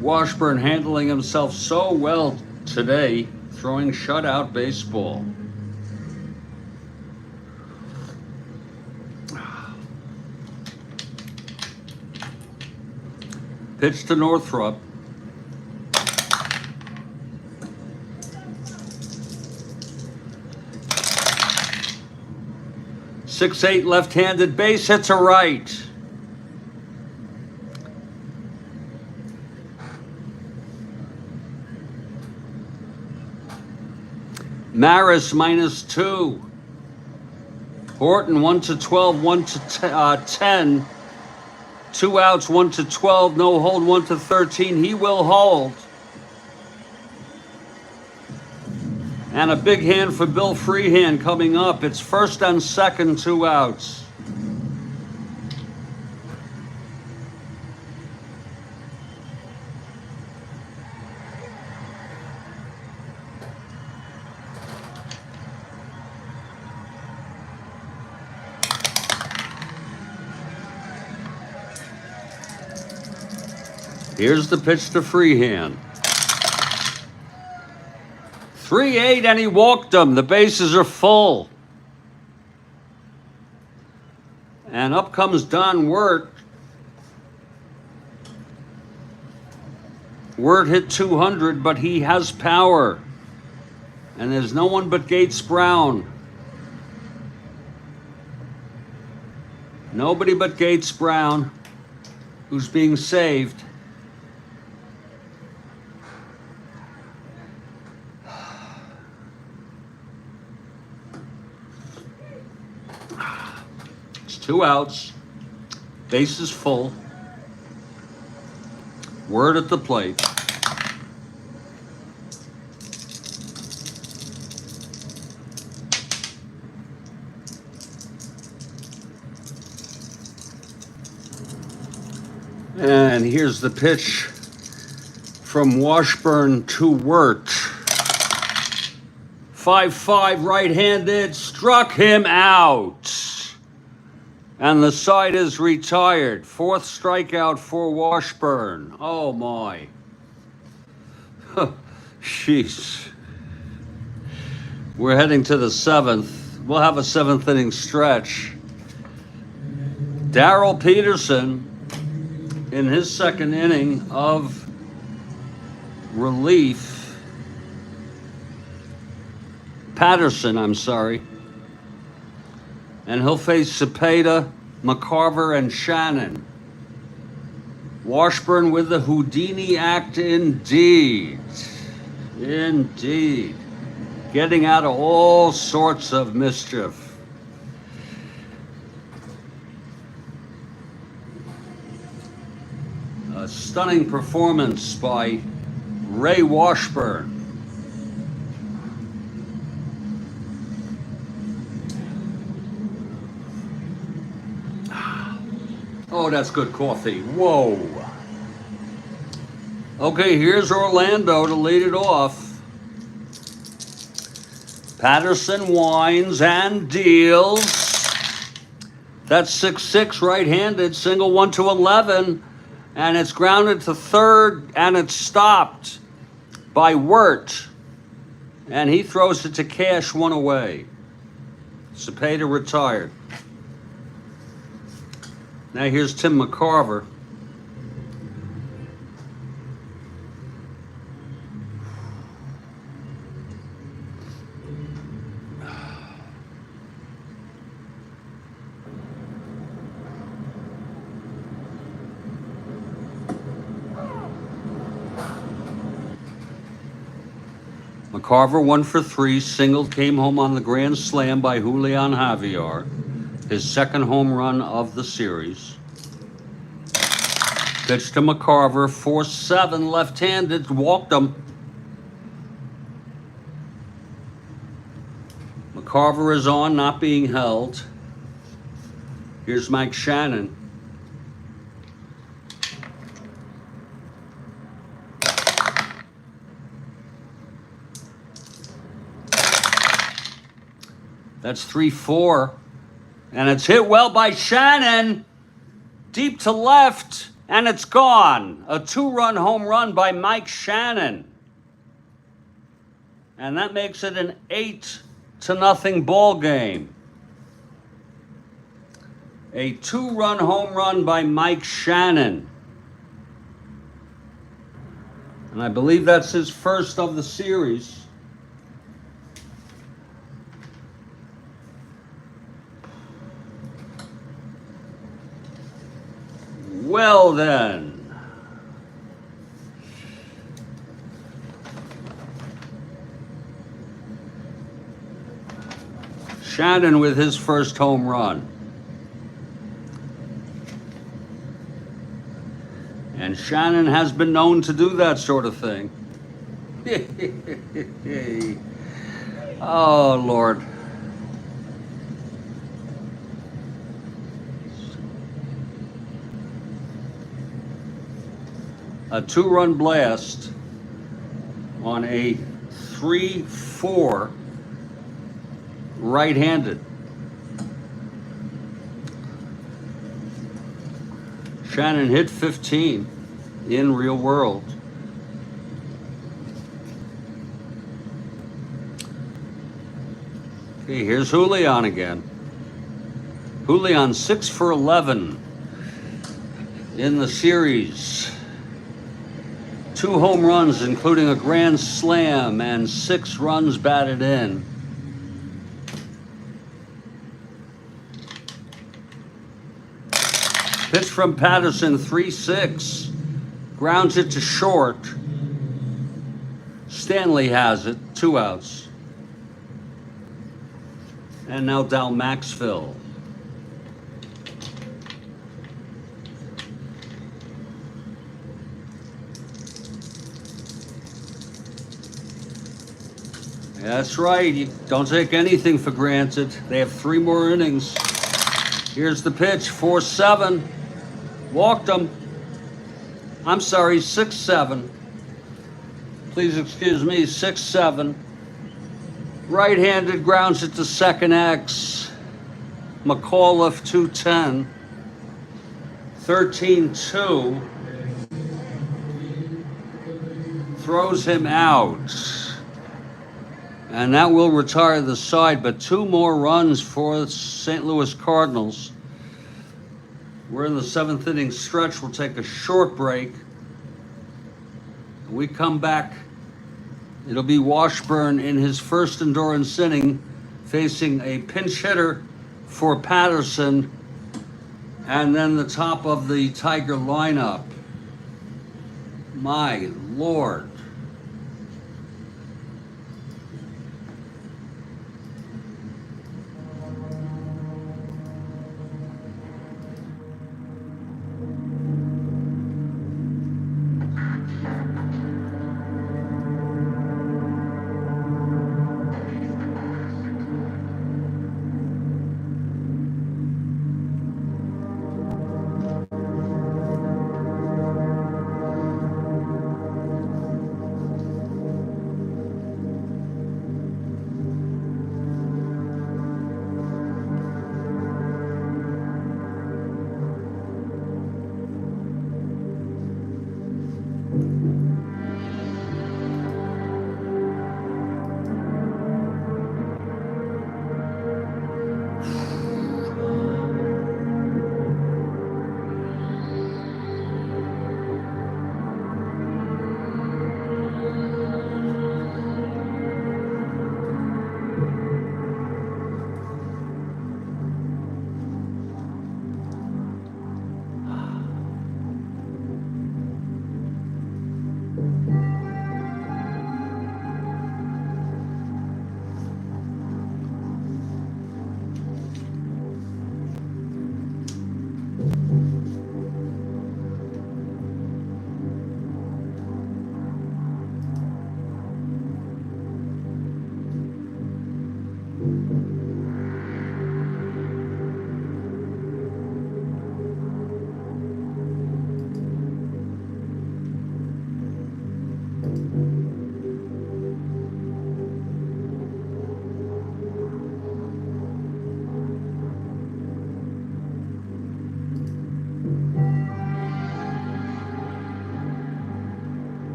Washburn handling himself so well today, throwing shutout baseball. Pitch to Northrup. .68 left-handed, base hit to right. Maris -2. Horton 1-12, 1-10. 2 outs, 1-12, no hold, 1-13. He will hold. And a big hand for Bill Freehand coming up. It's first and second, 2 outs. Here's the pitch to Freehand. 3-8, and he walked him. The bases are full. And up comes Don Wirt. Wirt hit 200, but he has power. And there's no one but Gates Brown. Nobody but Gates Brown, who's being saved. It's 2 outs. Base is full. Wirt at the plate. And here's the pitch from Washburn to Wirt. 5-5 right-handed, struck him out. And the side is retired. 4th strikeout for Washburn. Oh my. Jeez. We're heading to the 7th. We'll have a 7th inning stretch. Darrell Peterson in his 2nd inning of relief. Patterson, I'm sorry. And he'll face Cepeda, McCarver, and Shannon. Washburn with the Houdini act indeed. Indeed. Getting out of all sorts of mischief. A stunning performance by Ray Washburn. Oh, that's good coffee. Whoa. Okay, here's Orlando to lead it off. Patterson winds and deals. That's 6-6 right-handed, single 1-11, and it's grounded to 3rd, and it's stopped by Wirt, and he throws it to Cash, 1 away. Cepeda retired. Now here's Tim McCarver. McCarver 1 for 3, singled, came home on the grand slam by Julian Javier, his 2nd home run of the series. Pitch to McCarver, 4-7, left-handed, walked him. McCarver is on, not being held. Here's Mike Shannon. That's 3-4. And it's hit well by Shannon. Deep to left, and it's gone. A 2-run home run by Mike Shannon. And that makes it an 8-0 ball game. A 2-run home run by Mike Shannon. And I believe that's his first of the series. Well then. Shannon with his first home run. And Shannon has been known to do that sort of thing. Oh, Lord. A 2-run blast on a 3-4 right-handed. Shannon hit 15 in real world. Okay, here's Julian again. Julian 6 for 11 in the series. 2 home runs, including a grand slam, and 6 runs batted in. Pitch from Patterson, 3-6. Grounds it to short. Stanley has it, 2 outs. And now Dal Maxfield. That's right. You don't take anything for granted. They have 3 more innings. Here's the pitch, 4-7. Walked him. I'm sorry, 6-7. Please excuse me, 6-7. Right-handed grounds it to second X. McAuliffe 210. 13-2. Throws him out. And that will retire the side, but 2 more runs for the St. Louis Cardinals. We're in the 7th inning stretch. We'll take a short break. When we come back, it'll be Washburn in his first endurance inning, facing a pinch hitter for Patterson, and then the top of the Tiger lineup. My Lord.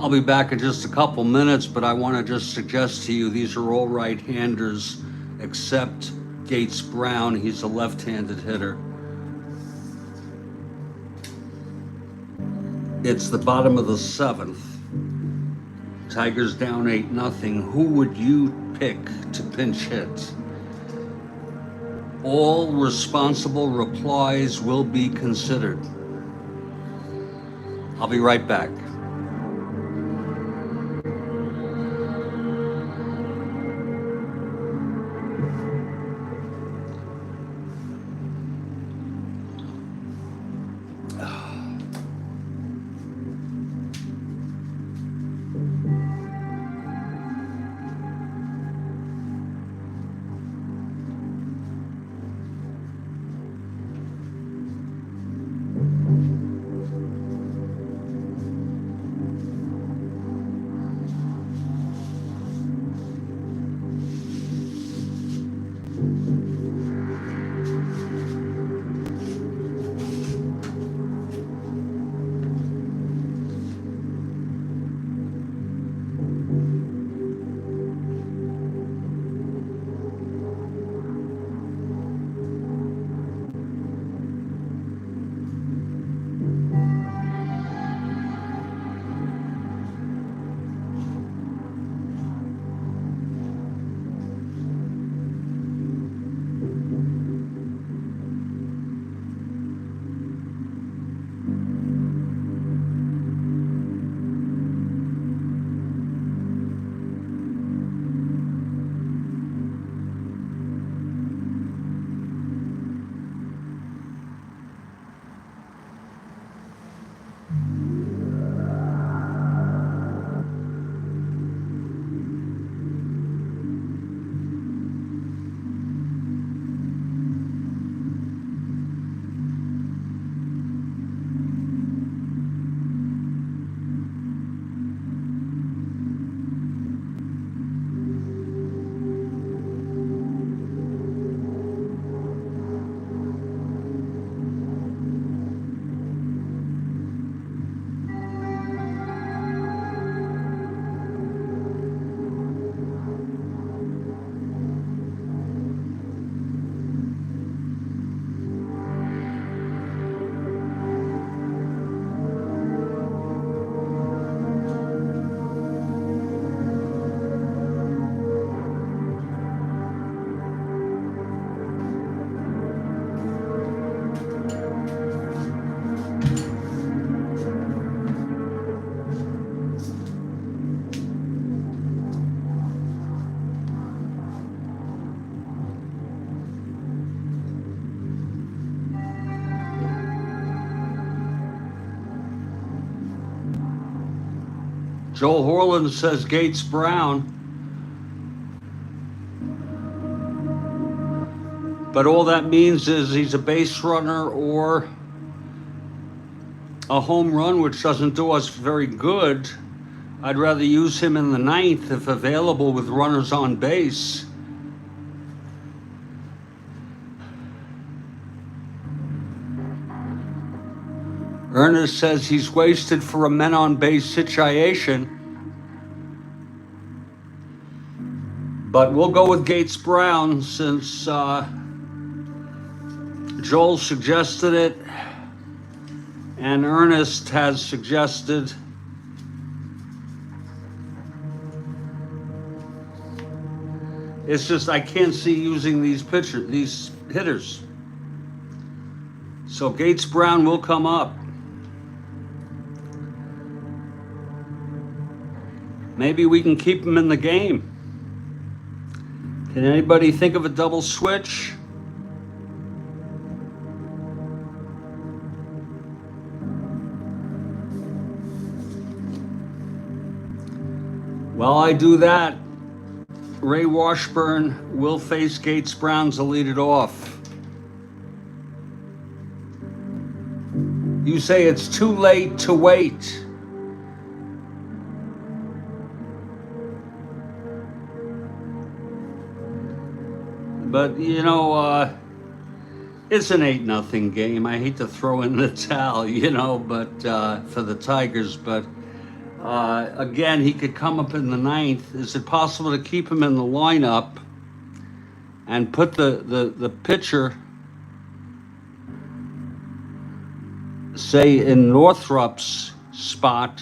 I'll be back in just a couple minutes, but I want to just suggest to you these are all right-handers except Gates Brown. He's a left-handed hitter. It's the bottom of the seventh. Tigers down 8-0. Who would you pick to pinch hit? All responsible replies will be considered. I'll be right back. Joel Horland says Gates Brown. But all that means is he's a base runner or a home run, which doesn't do us very good. I'd rather use him in the ninth if available with runners on base. Ernest says he's wasted for a men on base situation. But we'll go with Gates Brown since Joel suggested it and Ernest has suggested. It's just I can't see using these hitters. So Gates Brown will come up. Maybe we can keep him in the game. Can anybody think of a double switch? While I do that, Ray Washburn will face Gates Brown to lead it off. You say it's too late to wait. But, you know, it's an 8-0 game. I hate to throw in the towel, you know, but for the Tigers, but Again, he could come up in the ninth. Is it possible to keep him in the lineup and put the pitcher, say, in Northrup's spot?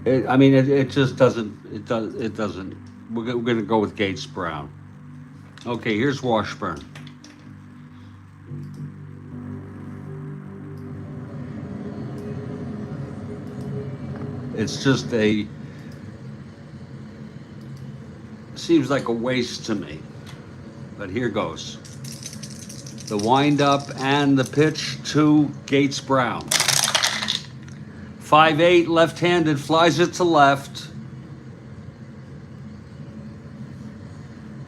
It just doesn't. It doesn't. We're going to go with Gates Brown. Okay, here's Washburn. It's just seems like a waste to me. But here goes. The windup and the pitch to Gates Brown. 5'8", left-handed, flies it to left.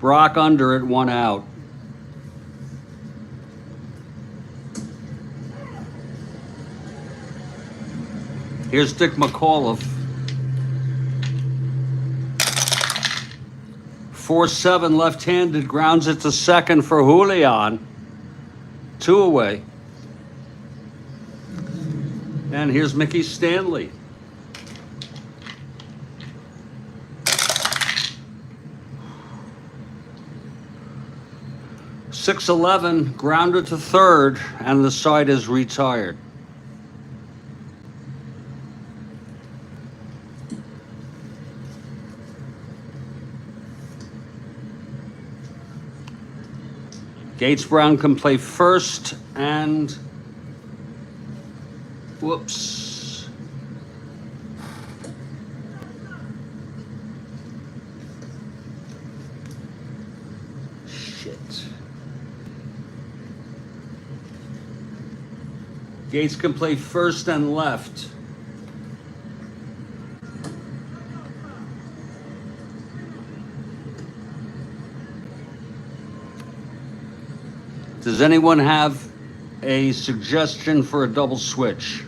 Brock under it, 1 out. Here's Dick McAuliffe. 4-7, left-handed, grounds it to second for Julian. 2 away. And here's Mickey Stanley. .611, grounded to third, and the side is retired. Gates Brown can play first and whoops. Shit. Gates can play first and left. Does anyone have a suggestion for a double switch?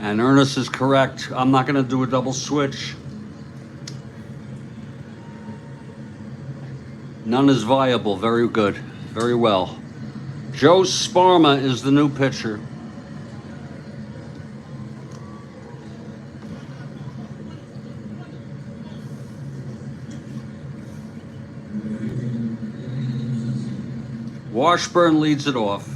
And Ernest is correct. I'm not going to do a double switch. None is viable. Very good. Very well. Joe Sparma is the new pitcher. Washburn leads it off.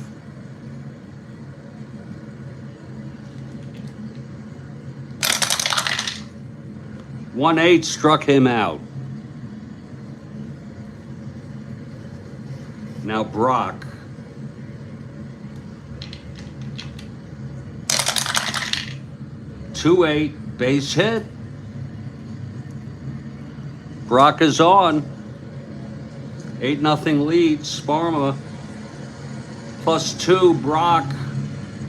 .18 struck him out. Now Brock. .28, base hit. Brock is on. 8-0 lead. Sparma +2. Brock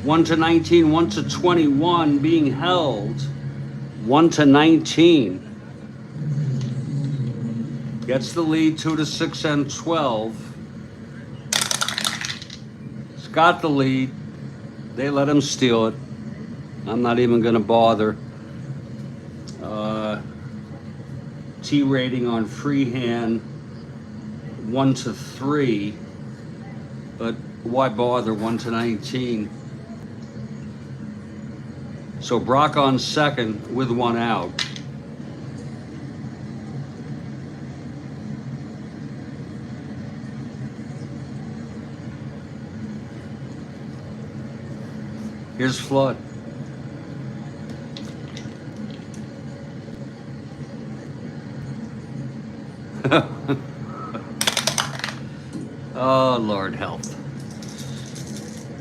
1-19, 1-21, being held 1-19. Gets the lead 2-6 and 12. He's got the lead. They let him steal it. I'm not even going to bother. T rating on freehand 1-3, but why bother? 1-19. So Brock on second with 1 out. Here's Flood. Oh, Lord help.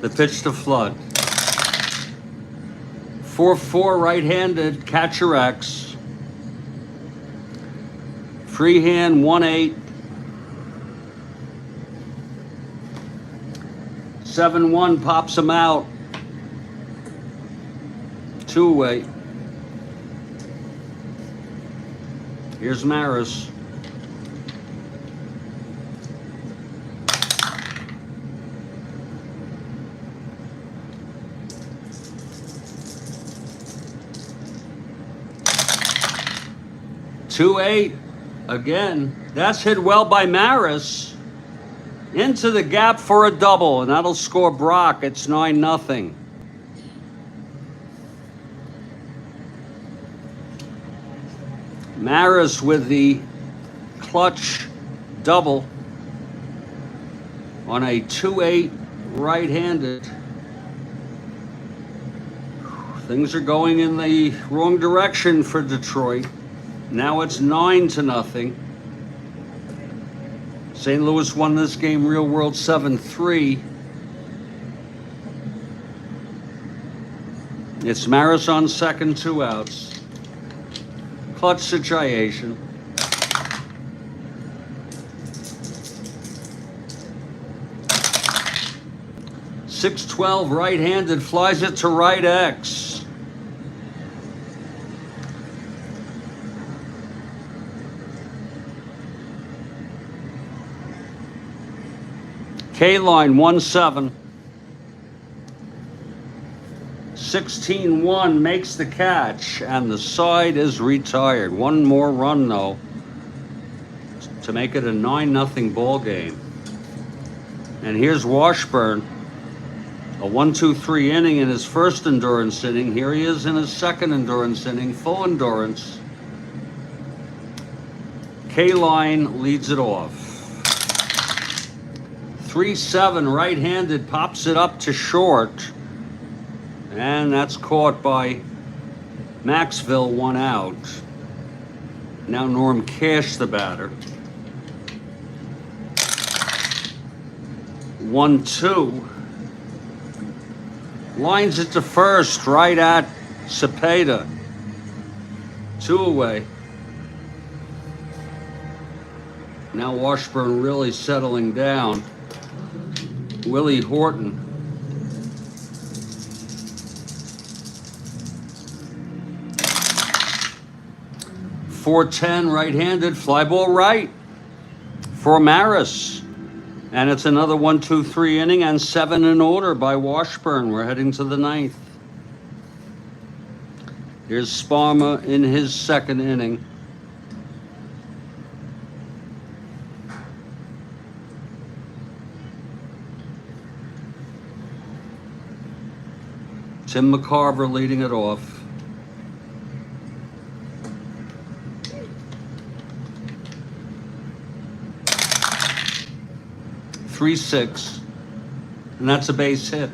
The pitch to Flood. 4-4 right-handed, catcher X. Freehand 1-8. 7-1 pops him out. 2 away. Here's Maris. 2-8 again. That's hit well by Maris. Into the gap for a double, and that'll score Brock. It's 9-0. Maris with the clutch double on a 2-8 right-handed. Things are going in the wrong direction for Detroit. Now it's 9-0. St. Louis won this game real world 7-3. It's Maris on second, 2 outs. Clutch situation. .612 right-handed, flies it to right X. K-line 1-7. 16-1 makes the catch, and the side is retired. One more run, though, to make it a 9-0 ball game. And here's Washburn, a 1-2-3 inning in his first endurance inning. Here he is in his second endurance inning, full endurance. K-line leads it off. 3-7 right-handed, pops it up to short, and that's caught by Maxville, 1 out. Now Norm Cash, the batter. 1-2. Lines it to first, right at Cepeda. 2 away. Now Washburn really settling down. Willie Horton. .410 right-handed, fly ball right for Maris. And it's another 1-2-3 inning and 7 in order by Washburn. We're heading to the 9th. Here's Sparma in his second inning. Tim McCarver leading it off. .36, and that's a base hit.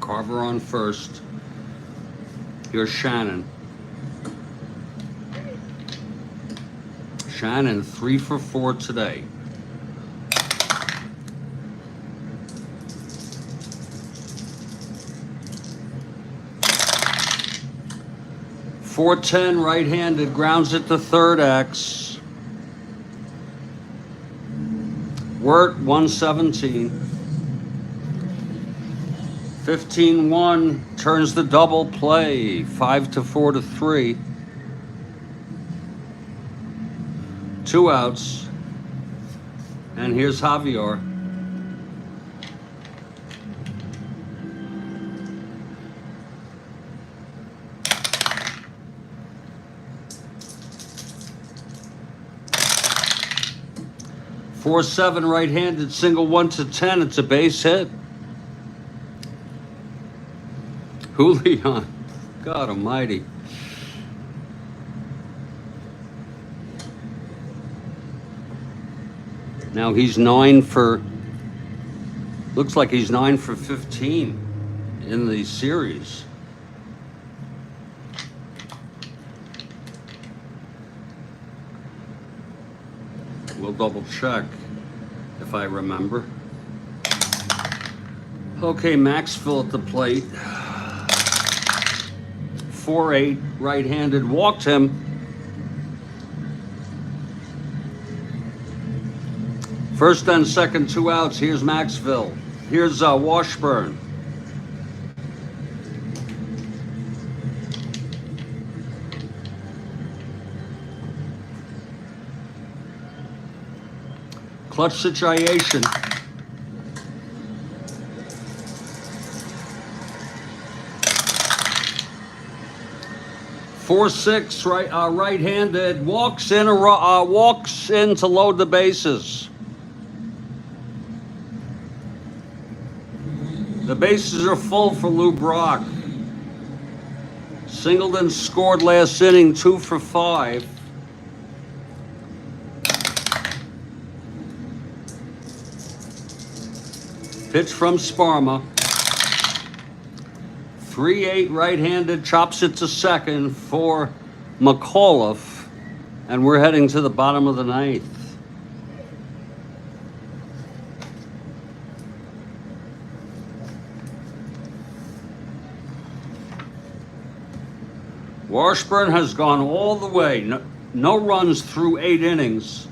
McCarver on first. Here's Shannon. Shannon 3 for 4 today. .410 right-handed, grounds it to third X. Wirt 117. 15-1 turns the double play, 5-4 to 3. 2 outs. And here's Javier. .47 right-handed, single 1-10. It's a base hit. Julian, God almighty. Now he's 9 for, looks like he's 9 for 15 in the series. We'll double check if I remember. Okay, Maxville at the plate. 4-8, right-handed, walked him. First and second, 2 outs. Here's Maxville. Here's Washburn. Clutch situation. Four-six, right-handed, walks in to load the bases. The bases are full for Lou Brock. Singleton scored last inning, 2 for 5. Pitch from Sparma. 3-8 right-handed, chops it to second for McAuliffe, and we're heading to the bottom of the ninth. Washburn has gone all the way. No runs through 8 innings.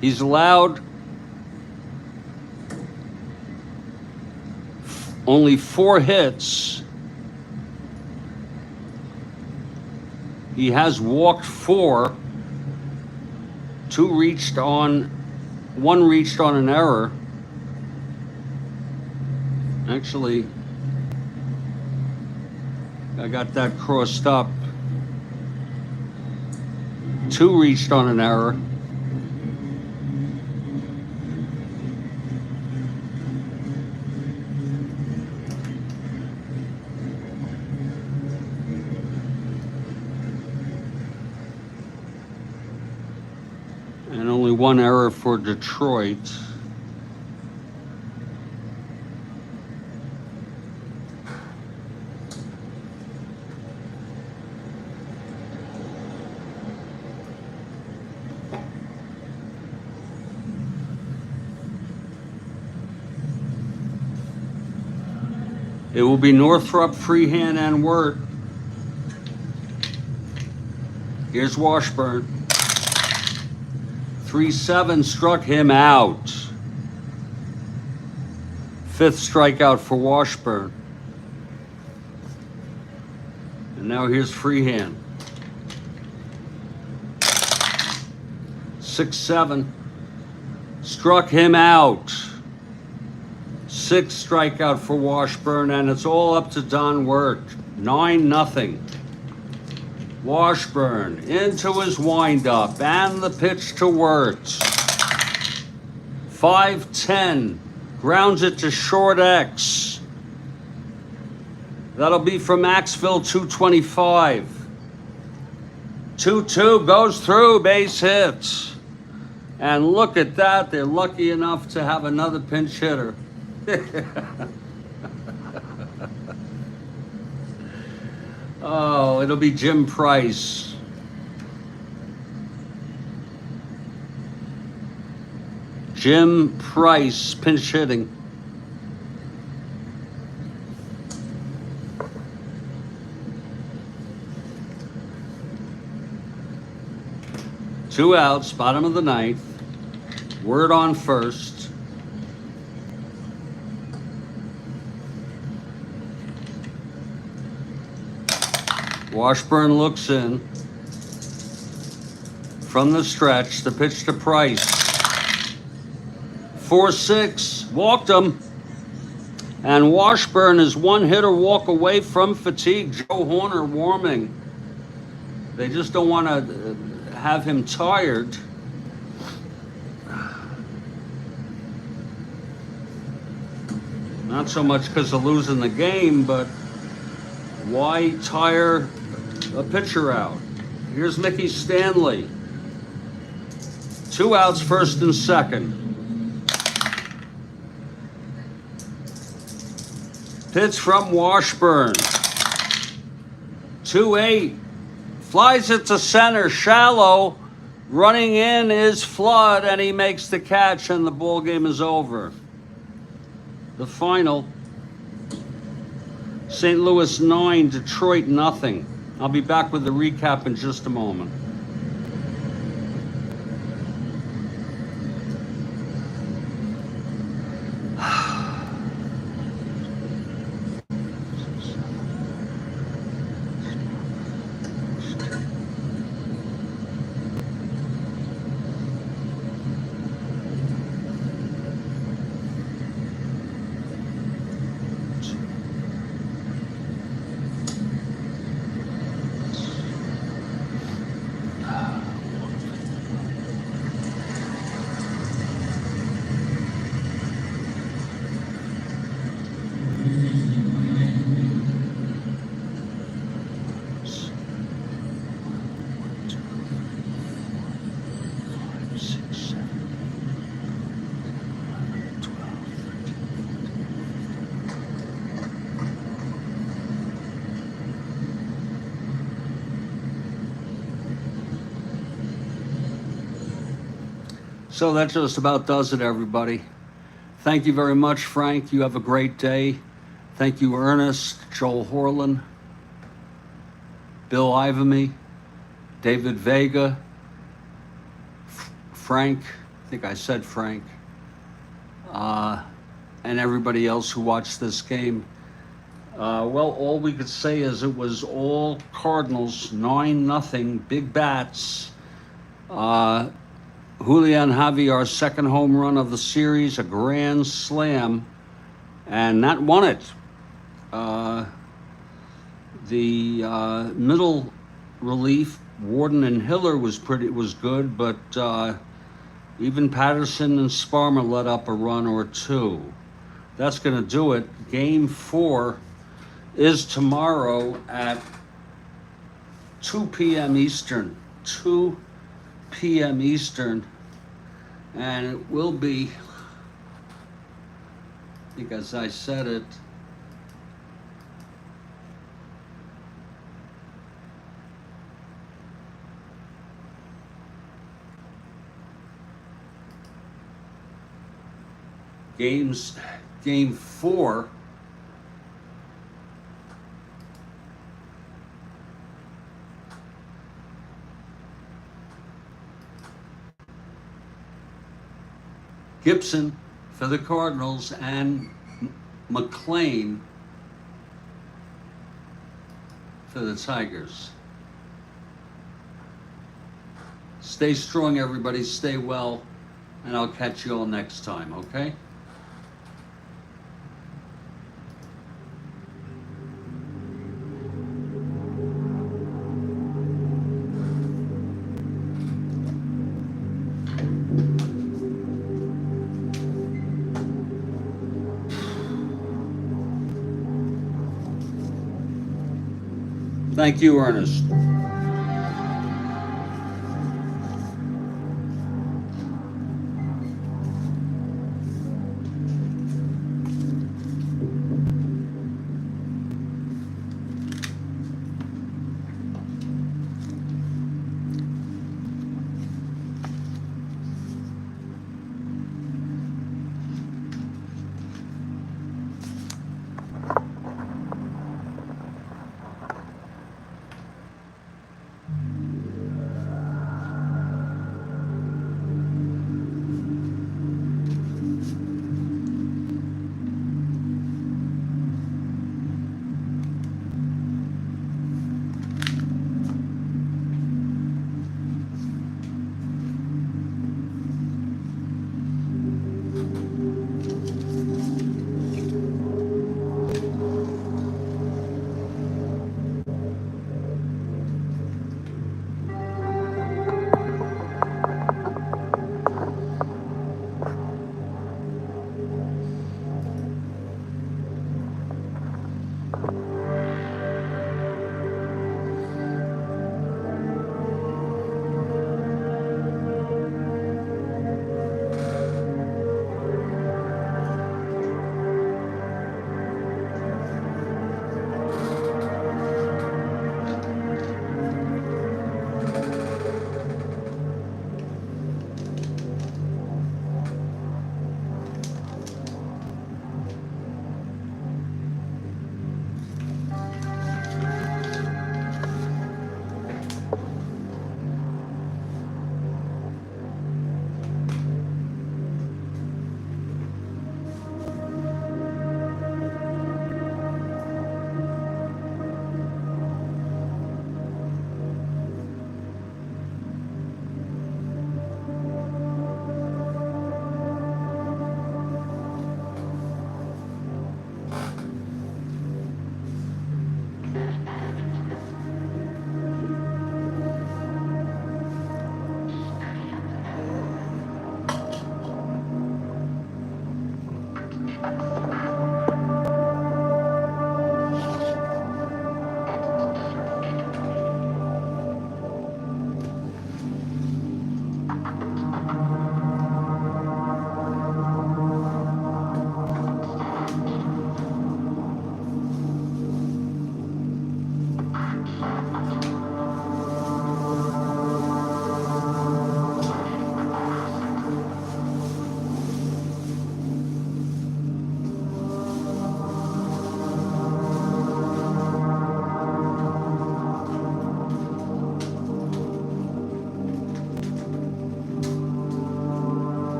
He's allowed only 4 hits. He has walked 4. 1 reached on an error. Actually, I got that crossed up. 2 reached on an error. And only 1 error for Detroit. It will be Northrop, Freehand, and Wirt. Here's Washburn. 3-7, struck him out. 5th strikeout for Washburn. And now here's Freehand. 6-7, struck him out. 6th strikeout for Washburn, and it's all up to Don Wirt. 9-0. Washburn into his windup, and the pitch to Wirt. 5-10, grounds it to short X. That'll be for Maxville, 225. 2-2 goes through, base hits. And look at that, they're lucky enough to have another pinch hitter. Oh, it'll be Jim Price. Jim Price pinch hitting. Two outs, bottom of the ninth. Wirt on first. Washburn looks in from the stretch. The pitch to Price. 4-6, walked him. And Washburn is 1 hitter walk away from fatigue. Joe Horner warming. They just don't want to have him tired. Not so much because of losing the game, but why tire a pitcher out? Here's Mickey Stanley. 2 outs, first and second. Pitch from Washburn. 2-8. Flies it to center, shallow. Running in is Flood, and he makes the catch, and the ball game is over. The final, St. Louis 9, Detroit nothing. I'll be back with the recap in just a moment. So that just about does it, everybody. Thank you very much, Frank. You have a great day. Thank you, Ernest, Joel Horlin, Bill Ivamy, David Vega, Frank, I think I said Frank, and everybody else who watched this game. Well, all we could say is it was all Cardinals, 9-0, big bats. Julian Javier, second home run of the series, a grand slam, and that won it. The middle relief, Warden and Hiller was good, but even Patterson and Sparmer let up a run or two. That's going to do it. Game 4 is tomorrow at 2 p.m. Eastern. 2 p.m. Eastern, and it will be, I think as I said it, Game 4 Gibson for the Cardinals and McLean for the Tigers. Stay strong, everybody. Stay well, and I'll catch you all next time, okay? Thank you, Ernest.